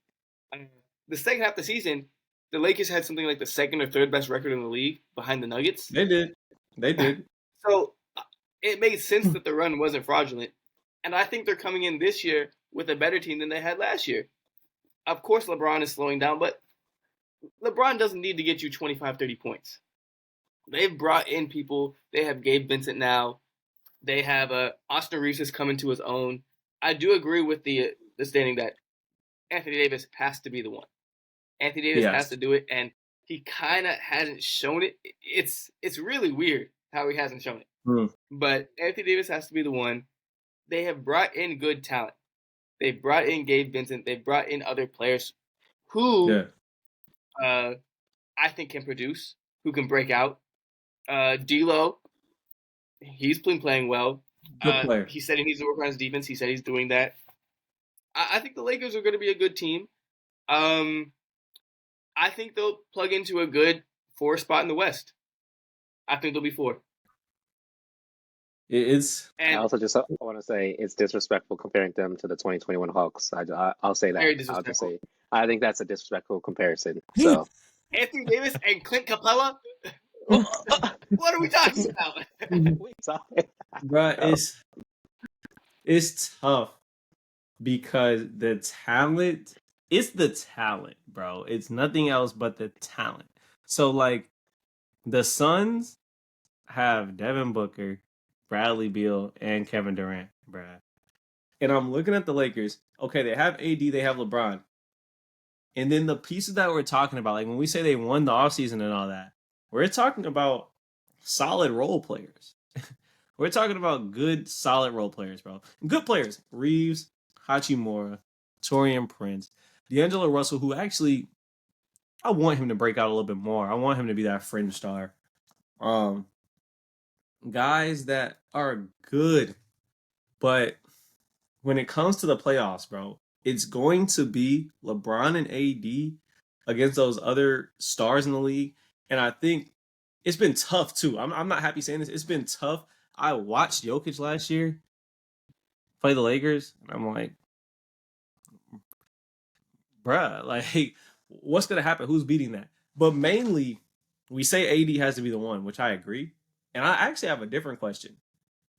The second half of the season, the Lakers had something like the second or third best record in the league behind the Nuggets. They did. So it made sense that the run wasn't fraudulent. And I think they're coming in this year with a better team than they had last year. Of course, LeBron is slowing down, but LeBron doesn't need to get you 25, 30 points. They've brought in people. They have Gabe Vincent now. They have Austin Reeves is coming to his own. I do agree with the stating that Anthony Davis has to be the one. Anthony Davis has to do it, and he kind of hasn't shown it. It's really weird how he hasn't shown it. But Anthony Davis has to be the one. They have brought in good talent. They brought in Gabe Vincent. They brought in other players who I think can produce, who can break out. D'Lo, he's been playing well. Good player. He said he needs to work on his defense. He said he's doing that. I think the Lakers are going to be a good team. I think they'll plug into a good 4 spot in the West. I think they'll be 4. I also just want to say it's disrespectful comparing them to the 2021 Hawks. I'll say that. Very disrespectful. I think that's a disrespectful comparison. So Anthony Davis and Clint Capella. What are we talking about? Bro, it's tough because the talent. It's the talent, bro. It's nothing else but the talent. So like, the Suns have Devin Booker, Bradley Beal, and Kevin Durant, bruh. And I'm looking at the Lakers. Okay, they have AD, they have LeBron. And then the pieces that we're talking about, like when we say they won the offseason and all that, we're talking about solid role players. We're talking about good, solid role players, bro. Good players. Reeves, Hachimura, Taurean Prince, D'Angelo Russell, who actually, I want him to break out a little bit more. I want him to be that fringe star. Guys that are good, but when it comes to the playoffs, bro, it's going to be LeBron and AD against those other stars in the league. And I think it's been tough too. I'm not happy saying this. It's been tough. I watched Jokic last year play the Lakers, and I'm like, bruh, like, what's gonna happen? Who's beating that? But mainly, we say AD has to be the one, which I agree. And I actually have a different question.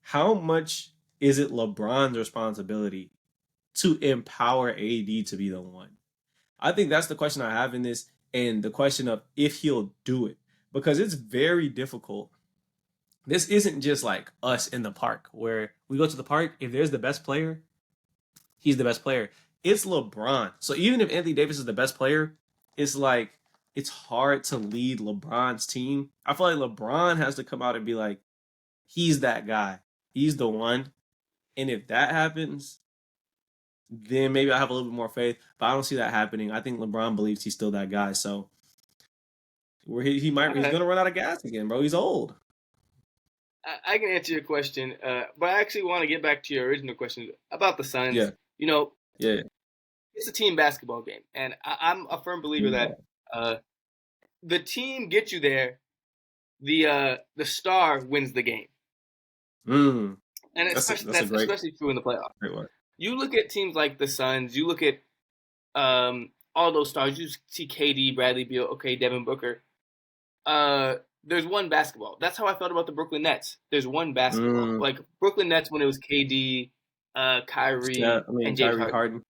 How much is it LeBron's responsibility to empower AD to be the one? I think that's the question I have in this, and the question of if he'll do it, because it's very difficult. This isn't just like us in the park where we go to the park. If there's the best player, he's the best player. It's LeBron. So even if Anthony Davis is the best player, it's like it's hard to lead LeBron's team. I feel like LeBron has to come out and be like, he's that guy. He's the one. And if that happens, then maybe I have a little bit more faith. But I don't see that happening. I think LeBron believes he's still that guy. So where he's gonna run out of gas again, bro. He's old. I can answer your question, but I actually want to get back to your original question about the Suns. Yeah. You know, Yeah. it's a team basketball game, and I'm a firm believer that the team gets you there, the star wins the game. Mm. And that's especially true in the playoffs. You look at teams like the Suns, you look at all those stars, you see KD, Bradley Beal, okay, Devin Booker. There's one basketball. That's how I felt about the Brooklyn Nets. There's one basketball. Like Brooklyn Nets when it was KD, Kyrie, and James Harden.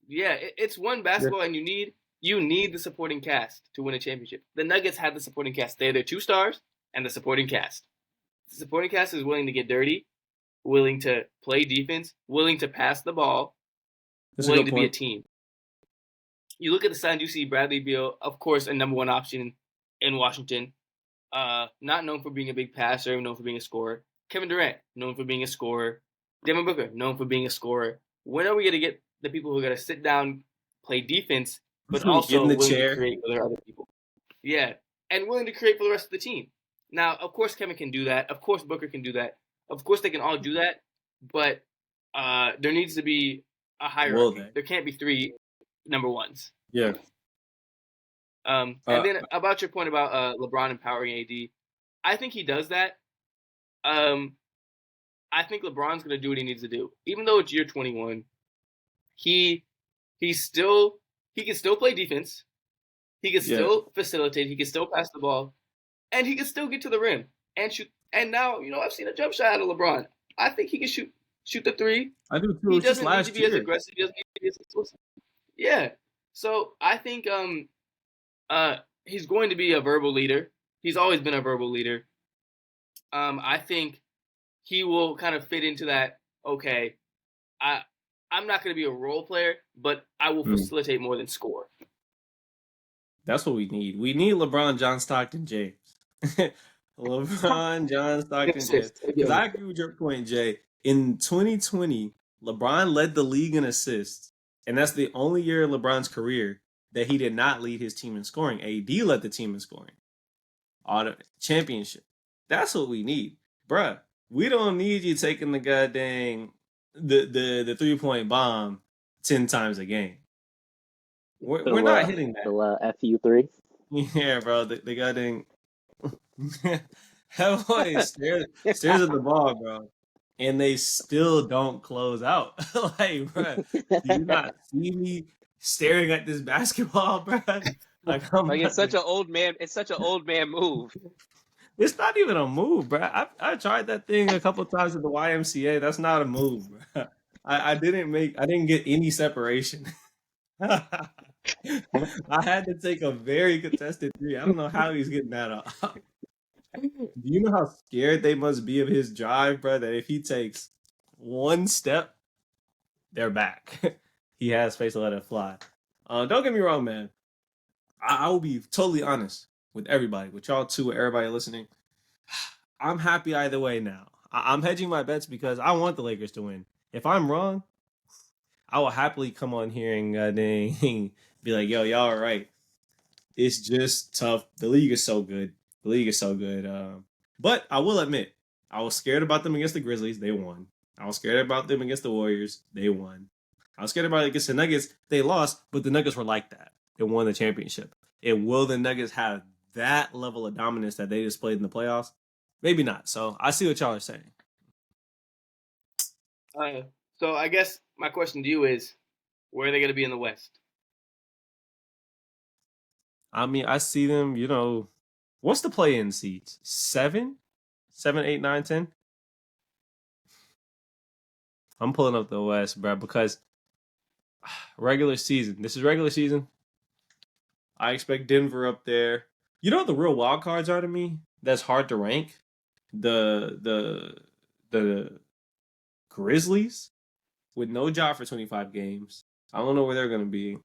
Yeah, it's one basketball, and you need the supporting cast to win a championship. The Nuggets have the supporting cast. They're their two stars and the supporting cast. The supporting cast is willing to get dirty, willing to play defense, willing to pass the ball, willing to be a team. You look at the Suns, you see Bradley Beal, of course, a number one option in Washington. Not known for being a big passer, known for being a scorer. Kevin Durant, known for being a scorer. Devin Booker, known for being a scorer. When are we going to get the people who are going to sit down, play defense, but also willing to create for their other people? Yeah, and willing to create for the rest of the team. Now, of course, Kevin can do that. Of course, Booker can do that. Of course, they can all do that. But there needs to be a hierarchy. There can't be three number ones. Yeah. And then about your point about LeBron empowering AD, I think he does that. I think LeBron's going to do what he needs to do. Even though it's year 21, he can still play defense. He can still facilitate. He can still pass the ball. And he can still get to the rim and shoot. And now, I've seen a jump shot out of LeBron. I think he can shoot the three. I do too. He doesn't need to be as aggressive. He doesn't need to be as explosive. Yeah. So I think he's going to be a verbal leader. He's always been a verbal leader. I think he will kind of fit into that. Okay, I'm not going to be a role player, but I will facilitate more than score. That's what we need. We need LeBron, John Stockton, James. LeBron, John Stockton, James. Because I agree with your point, Jay. In 2020, LeBron led the league in assists, and that's the only year in LeBron's career that he did not lead his team in scoring. AD led the team in scoring. Championship. That's what we need. Bruh, we don't need you taking the goddamn the 3-point bomb 10 times a game. We're not hitting that. The FU3? Yeah, bro. The goddamn that boy stares at the ball, bro. And they still don't close out. Like, bro, do you not see me staring at this basketball, bro? Like it's such an old man. It's such an old man move. It's not even a move, bro. I tried that thing a couple times at the YMCA. That's not a move, bro. I didn't get any separation. I had to take a very contested three. I don't know how he's getting that off. Do you know how scared they must be of his drive, bro? That if he takes one step, they're back. He has space to let it fly. Don't get me wrong, man. I will be totally honest with everybody, with y'all too, with everybody listening. I'm happy either way now. I'm hedging my bets because I want the Lakers to win. If I'm wrong, I will happily come on here and be like, yo, y'all are right. It's just tough. The league is so good. But I will admit, I was scared about them against the Grizzlies. They won. I was scared about them against the Warriors. They won. I was scared about it against the Nuggets. They lost, but the Nuggets were like that. They won the championship. And will the Nuggets have that level of dominance that they displayed in the playoffs? Maybe not. So I see what y'all are saying. So I guess my question to you is, where are they going to be in the West? I mean, I see them, what's the play-in seeds? 7, 8, 9, 10? I'm pulling up the West, bro, because regular season. This is regular season. I expect Denver up there. You know what the real wild cards are to me? That's hard to rank. The Grizzlies with no job for 25 games. I don't know where they're gonna be.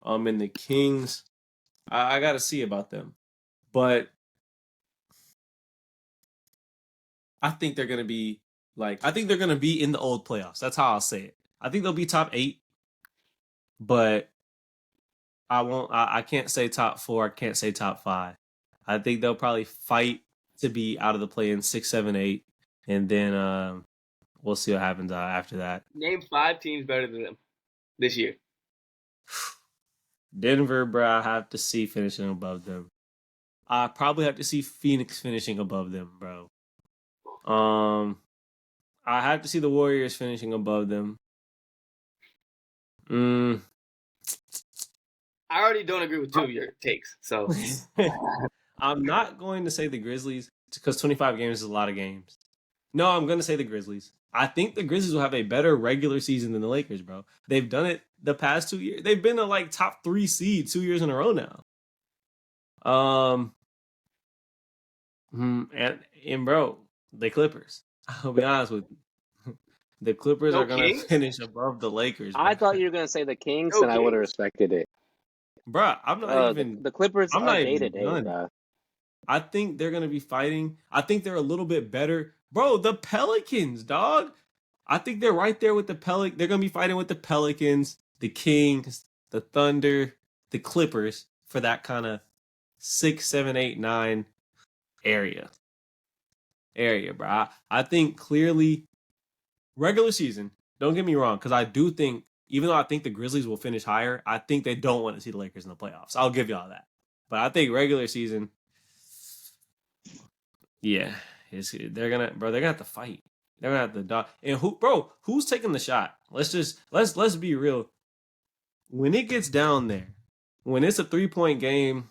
And the Kings. I gotta see about them. But I think they're gonna be in the old playoffs. That's how I'll say it. I think they'll be top 8, but I won't. I can't say top 4. I can't say top 5. I think they'll probably fight to be out of the play in 6, 7, 8, and then we'll see what happens after that. Name 5 teams better than them this year. Denver, bro, I have to see finishing above them. I probably have to see Phoenix finishing above them, bro. I have to see the Warriors finishing above them. I already don't agree with 2 of your takes, so I'm not going to say the Grizzlies because 25 games is a lot of games. No, I'm going to say the Grizzlies. I think the Grizzlies will have a better regular season than the Lakers, bro. They've done it the past 2 years. They've been a like top 3 seed 2 years in a row now. And bro, the Clippers. I'll be honest with you. The Clippers are going to finish above the Lakers. Bro. I thought you were going to say the Kings, and I would have respected it. Bro, I'm not even... The Clippers I'm are not day-to-day, bro. I think they're going to be fighting. I think they're a little bit better. Bro, the Pelicans, dog. I think they're right there with the Pelicans. They're going to be fighting with the Pelicans, the Kings, the Thunder, the Clippers for that kind of 6, 7, 8, 9 area, bro. I think clearly regular season, don't get me wrong, because I do think, even though I think the Grizzlies will finish higher, I think they don't want to see the Lakers in the playoffs. I'll give y'all that. But I think regular season, yeah, they're gonna have to fight. They're gonna have to dog. And who's taking the shot? Let's be real. When it gets down there, when it's a 3-point game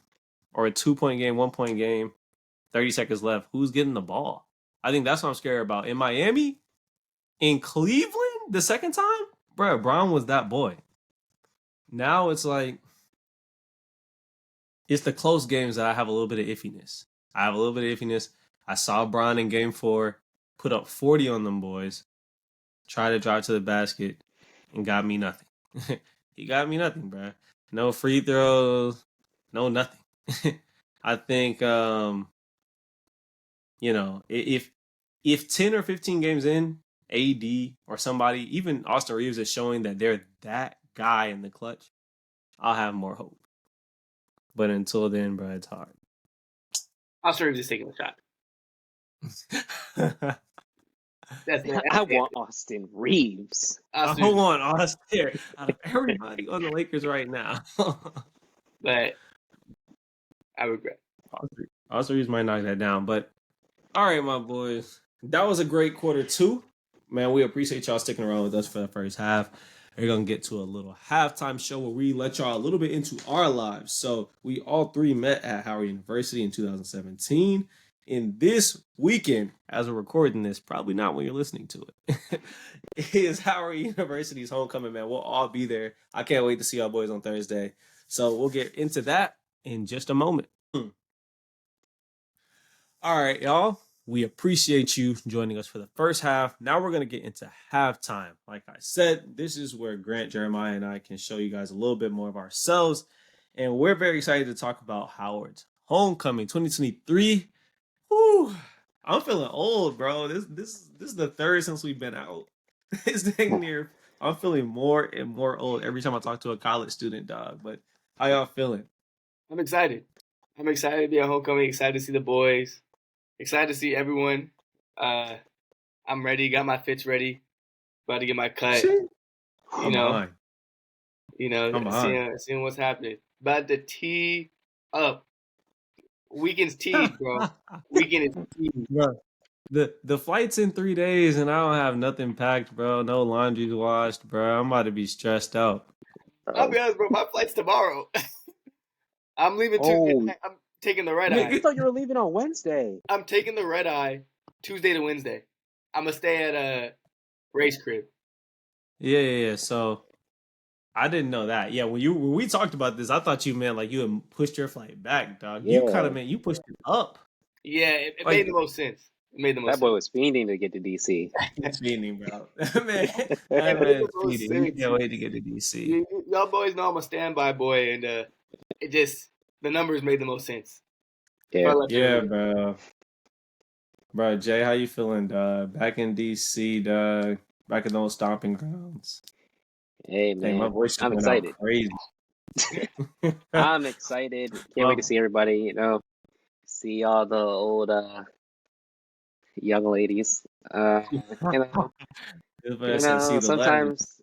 or a 2-point game, 1-point game, 30 seconds left, who's getting the ball? I think that's what I'm scared about. In Miami, in Cleveland, the second time, bro, Brown was that boy. Now it's like, it's the close games that I have a little bit of iffiness. I saw Bron in game 4 put up 40 on them boys, try to drive to the basket, and got me nothing. He got me nothing, bro. No free throws, no nothing. I think, if 10 or 15 games in, AD or somebody, even Austin Reeves is showing that they're that guy in the clutch, I'll have more hope. But until then, bro, it's hard. Austin Reeves is taking the shot. I want Austin Reeves. I want Austin out of everybody on the Lakers right now. But I regret. Austin Reeves might knock that down. But all right, my boys, that was a great quarter 2. Man, we appreciate y'all sticking around with us for the first half. We're going to get to a little halftime show where we let y'all a little bit into our lives. So we all 3 met at Howard University in 2017. In this weekend, as we're recording this, probably not when you're listening to it, is Howard University's homecoming, man. We'll all be there. I can't wait to see y'all boys on Thursday. So we'll get into that in just a moment. All right, y'all. We appreciate you joining us for the first half. Now we're going to get into halftime. Like I said, this is where Grant, Jeremiah, and I can show you guys a little bit more of ourselves. And we're very excited to talk about Howard's homecoming 2023. Whew, I'm feeling old, bro. This is the third since we've been out. It's dang near. I'm feeling more and more old every time I talk to a college student, dog. But how y'all feeling? I'm excited. I'm excited to be at homecoming. Excited to see the boys. Excited to see everyone. I'm ready. Got my fits ready. About to get my cut. Seeing what's happening. About to tee up. Weekend's teed, bro. Weekend is teed. Bro, the flight's in 3 days and I don't have nothing packed, bro. No laundry's washed, bro. I'm about to be stressed out. I'll be honest, bro. My flight's tomorrow. I'm leaving Tuesday. I'm taking the red eye. I thought you were leaving on Wednesday. I'm taking the red eye Tuesday to Wednesday. I'm gonna stay at a race crib. Yeah. So I didn't know that. Yeah, when we talked about this, I thought you meant like you had pushed your flight back, dog. You kind Yeah, of meant you pushed it up. Yeah, it Like made the most sense. It made the most that boy sense. was fiending to get to DC. he's feeding, bro. man, It that made man's the most feeding. He sense. can't wait to get to DC. Y'all boys know I'm a standby boy, and it just the numbers made the most sense. Yeah. Yeah, bro. Bro, Jay, how you feeling, dog? Back in DC, dog. Back in those stomping grounds. Hey Hey, my man, voice just I'm went out excited. crazy. I'm excited. Can't wait to see everybody. See all the old young ladies. You know, This man said, see the legs. sometimes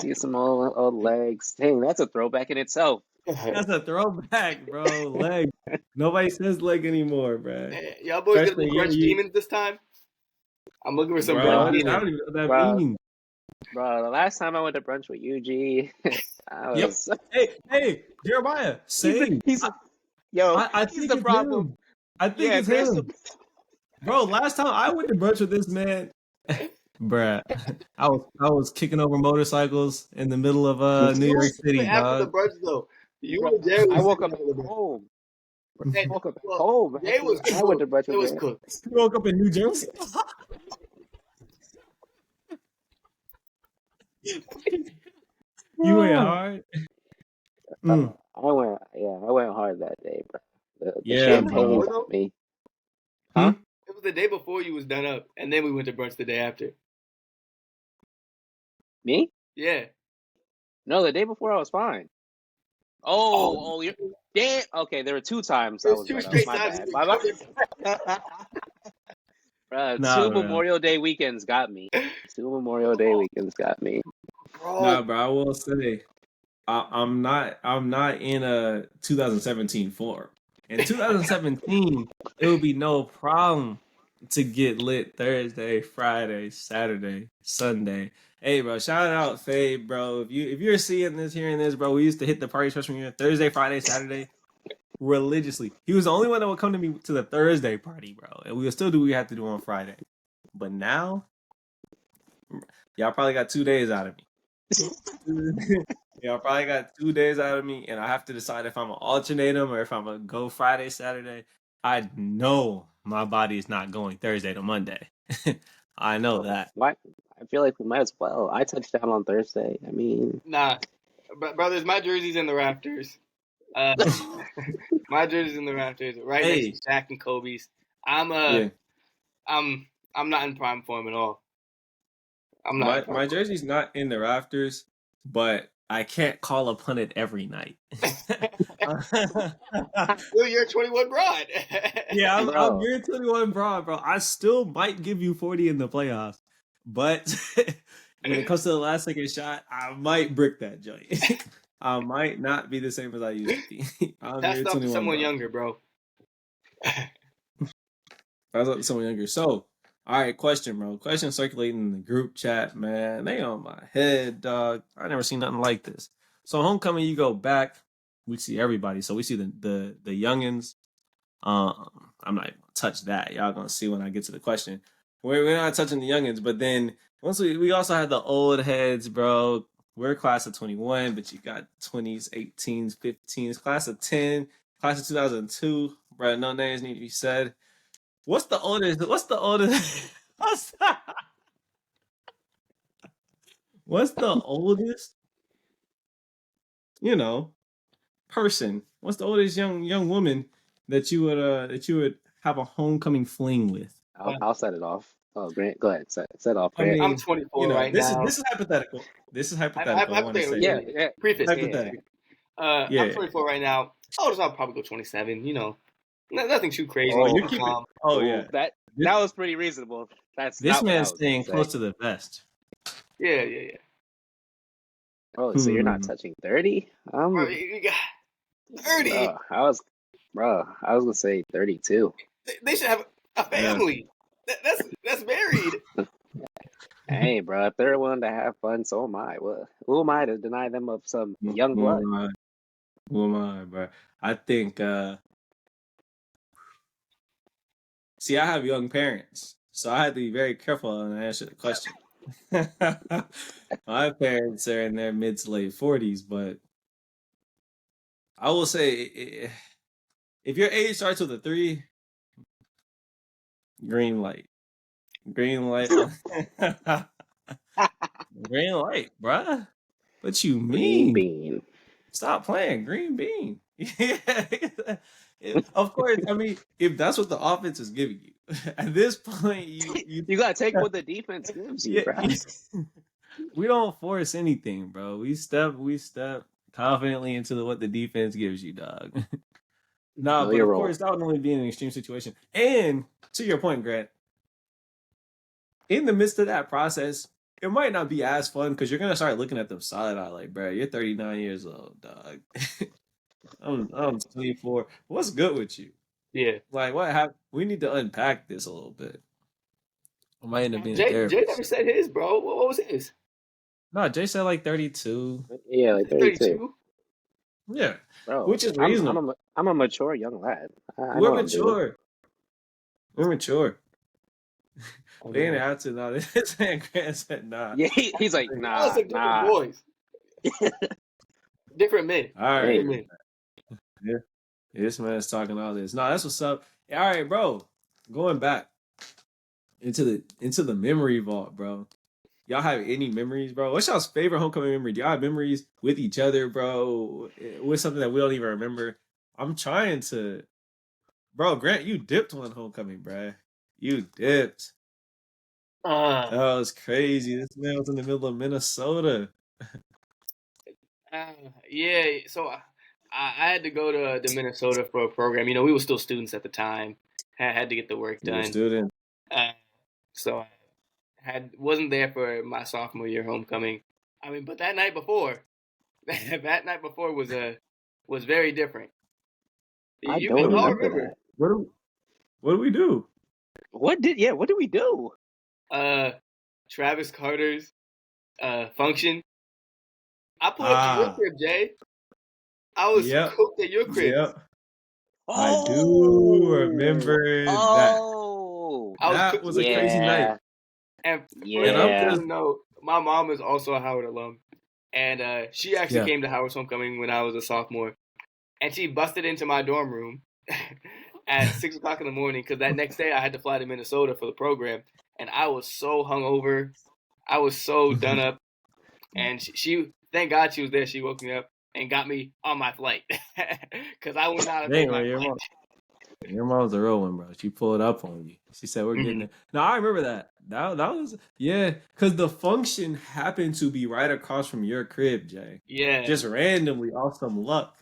see some old legs. Dang, that's a throwback in itself. That's a throwback, bro. Leg. Nobody says leg anymore, bro. Y'all boys gonna Freshman be year, brunch demons this time? I'm looking for some bro. brunch I demons. don't even know what that Bro, means. bro, the last time I went to brunch with UG, I Yep. was Hey, Jeremiah. Same. yo, I he's think the it's problem. him. I think Yeah, it's there's him. Bro, last time I went to brunch with this man, bruh, I was kicking over motorcycles in the middle of New York City, After the dog. brunch though, you Bro, and Jay was I woke up sitting at together, bro. home. I And, woke up at well, home Jay was after I went to cooked. brunch It with was him. cooked. You woke up in New Jersey. You went hard. Mm. I went hard that day, bro. The Yeah, champagne bro. got me. Hmm? Huh? It was the day before you was done up, and then we went to brunch the day after. Me? Yeah. No, the day before I was fine. Oh, you're damn. Okay, there were 2 times I There's was 2 done up. straight My times bad. you My were bad. Bro, Nah, 2 bro. Memorial Day weekends got me. 2 Memorial Day weekends got me. Nah, bro. bro. I will say, I'm not in a 2017 form. In 2017, it would be no problem to get lit Thursday, Friday, Saturday, Sunday. Hey, bro, shout out Fade, bro. If you're seeing this, hearing this, bro, we used to hit the parties freshman year Thursday, Friday, Saturday religiously. He was the only one that would come to me to the Thursday party, bro, and we would still do what we had to do on Friday. But now, y'all probably got 2 days out of me. Y'all probably got 2 days out of me, and I have to decide if I'm gonna alternate them or if I'm gonna go Friday, Saturday. I know my body is not going Thursday to Monday. I know that. Why? I feel like we might as well. I touched down on Thursday. I mean, Nah, brothers, my jersey's in the rafters. Uh, my jersey's in the rafters, right next Hey, to Shaq and Kobe's. I'm yeah, I'm I'm not in prime form at all. I'm not in prime my jersey's not in the rafters, but I can't call upon it every night. Well, you're a 21 broad. Yeah, I'm bro, your 21 broad, bro. I still might give you 40 in the playoffs, but when it comes to the last second shot, I might brick that joint. I might not be the same as I used to be. I'm Pass your it off to 21 someone broad. younger, bro. I was up to someone younger. So, all right, question, bro. Question circulating in the group chat, man. They on my head, dog. I never seen nothing like this. So homecoming, you go back, we see everybody. So we see the youngins. I'm not even gonna touch that. Y'all gonna see when I get to the question. We're not touching the youngins, but then once we also have the old heads, bro. We're class of 21, but you got 20s, 18s, 15s, class of 10, class of 2002, bro. No names need to be said. What's the oldest? What's the oldest? What's the oldest? You know, person. What's the oldest young woman that you would have a homecoming fling with? I'll set it off. Oh, Grant, go ahead. Set off, I Grant. I'm mean, 24 right this now. is hypothetical. This is hypothetical. I want to say Hypothetically, Yeah. preface. hypothetical. I'm Yeah. 24 right now. Oldest I'll probably go 27. You know, nothing too crazy. Oh, Oh, you're keeping. Um, Oh oh, yeah. that This, that was pretty reasonable. That's this not what I man's was gonna staying say. close to the vest. yeah. Oh, so you're not Hmm. touching 30? Bro, you got 30. Bro, I was gonna say 32. They should have a Yeah. family. That's married. Hey, bro, if they're willing to have fun, so am I. Well, who am I to deny them of some young Who blood? am I? Who am I, bro? I think. See, I have young parents, so I had to be very careful when I answer the question. My parents are in their mid to late 40s, but I will say if your age starts with a 3, green light. Green light. Green light, bruh. What you Green mean? bean. Stop playing green bean. Of course, I mean, if that's what the offense is giving you, at this point, You gotta take what the defense gives you, yeah, bro. we don't force anything, bro. We step confidently into what the defense gives you, dog. No, Know but your of role. course that would only be in an extreme situation. And to your point, Grant, in the midst of that process, it might not be as fun because you're gonna start looking at them side eye like, bro, you're 39 years old, dog. I'm 24. What's good with you? Yeah. Like, what happened? We need to unpack this a little bit. I might end up being a Jay therapist. never said his, bro. What was his? No, Jay said like 32. Yeah, like 32. 32? Yeah, Bro, which is reasonable. I'm a mature young lad. I know We're what I'm doing. mature. We're mature. I They didn't know. have to. No, this man Grant said nah. Yeah, he's like, I nah, was like different boys. Different men. All right. Hey. Different men. Yeah. This man's talking all this. No, that's what's up. All right, bro. Going back into the memory vault, bro. Y'all have any memories, bro? What's y'all's favorite homecoming memory? Do y'all have memories with each other, bro? With something that we don't even remember? I'm trying to, bro. Grant, you dipped one homecoming, bro. You dipped. That was crazy. This man was in the middle of Minnesota. Yeah, so I had to go to Minnesota for a program. You know, we were still students at the time. Had to get the work You were a done. student. So I wasn't there for my sophomore year homecoming. I mean, but that night before was very different. I You don't can all remember remember. that. What do we do? What did we do? Travis Carter's function. I pulled up to your crib, Jay. I was cooked at your crib. Yep. Oh, I do remember that. Oh, That was a crazy night. And for Yeah. those who doesn't know, my mom is also a Howard alum, and she actually came to Howard's homecoming when I was a sophomore, and she busted into my dorm room at 6 o'clock in the morning because that next day I had to fly to Minnesota for the program, and I was so hungover, I was so done up, and she thank God she was there. She woke me up and got me on my flight because I would not have made my flight. Your mom was a real one, bro. She pulled up on you. She said, "We're getting it." No, I remember that. That was because the function happened to be right across from your crib, Jay. Yeah, just randomly off some luck.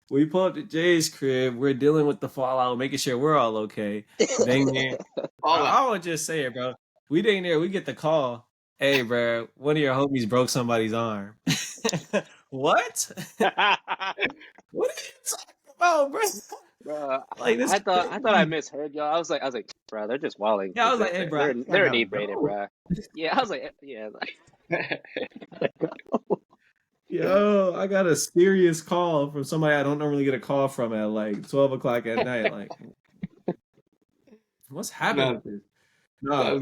We pull up to Jay's crib. We're dealing with the fallout, making sure we're all okay. Dang there. I would just say it, bro. We dang there. We get the call. Hey, bro, one of your homies broke somebody's arm. What? What are you talking about, bro? Bro, Like this, I thought I misheard y'all. I was like, bro, they're just walling. Yeah, I was like, hey, bro, they're inebriated, bro. Yeah, I was like, yeah, yo, I got a serious call from somebody I don't normally get a call from at like 12 o'clock at night. Like, what's happening with this? No,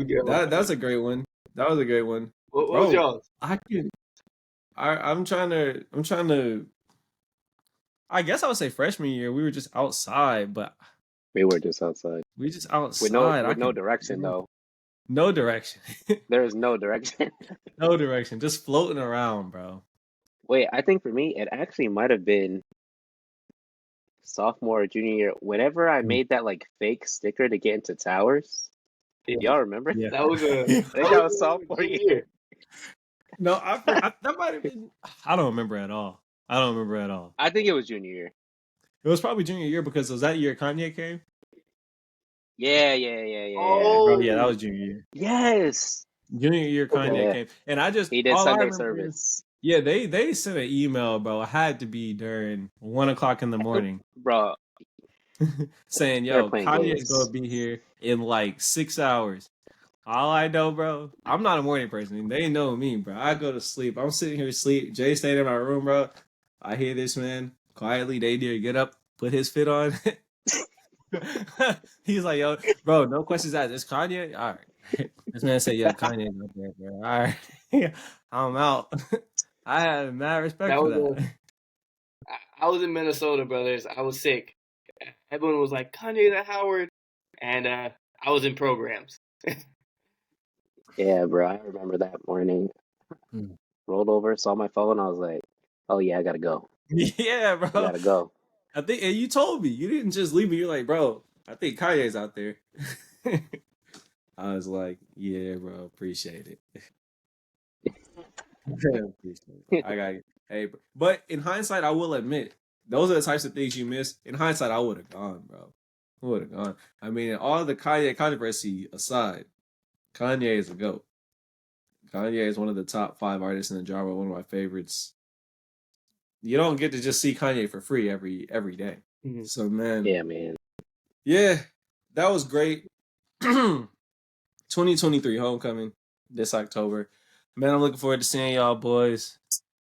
that's a great one. That was a great one. What was y'all's? I'm trying to. I guess I would say freshman year we were just outside, but we were just outside. We just outside with no direction though. No direction. There is no direction. No direction. Just floating around, bro. Wait, I think for me it actually might have been sophomore or junior year. Whenever I made that like fake sticker to get into towers. Y'all remember? Yeah. That was that was sophomore year. No, that might have been. I don't remember at all. I think it was junior year. It was probably junior year because was that year Kanye came? Yeah. Oh, bro, yeah, that was junior year. Yes. Junior year Kanye came, and he did Sunday service. Yeah, they sent an email, bro. It had to be during 1 o'clock in the morning, bro, saying, "Yo, Kanye's gonna be here in like 6 hours." All I know, bro, I'm not a morning person. They know me, bro. I go to sleep. I'm sitting here asleep. Jay stayed in my room, bro. I hear this man quietly. They dare get up, put his fit on. He's like, yo, bro, no questions asked. It's Kanye? All right. This man said, yeah, Kanye's up there, bro. All right. I'm out. I had mad respect That for was that. I was in Minnesota, brothers. I was sick. Everyone was like, Kanye's at Howard. And I was in programs. Yeah, bro. I remember that morning. Hmm. Rolled over, saw my phone. I was like, "Oh yeah, I gotta go. Yeah, I bro. gotta go." I think, and you told me. You didn't just leave me. You're like, bro, I think Kanye's out there. I was like, yeah, bro, appreciate it. Appreciate it. I got hey, but in hindsight, I will admit those are the types of things you miss. In hindsight, I would have gone, bro. I would have gone. I mean, all the Kanye controversy aside, Kanye is a goat. Kanye is one of the top 5 artists in the genre. One of my favorites. You don't get to just see Kanye for free every day. Mhm. So man, Yeah, man. yeah, that was great. 2023 homecoming this October. Man, I'm looking forward to seeing y'all boys.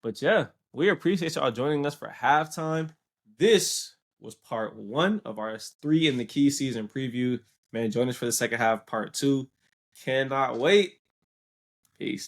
But yeah, we appreciate y'all joining us for halftime. This was part 1 of our 3 in the Key season preview. Man, join us for the second half, part 2. Cannot wait. Peace.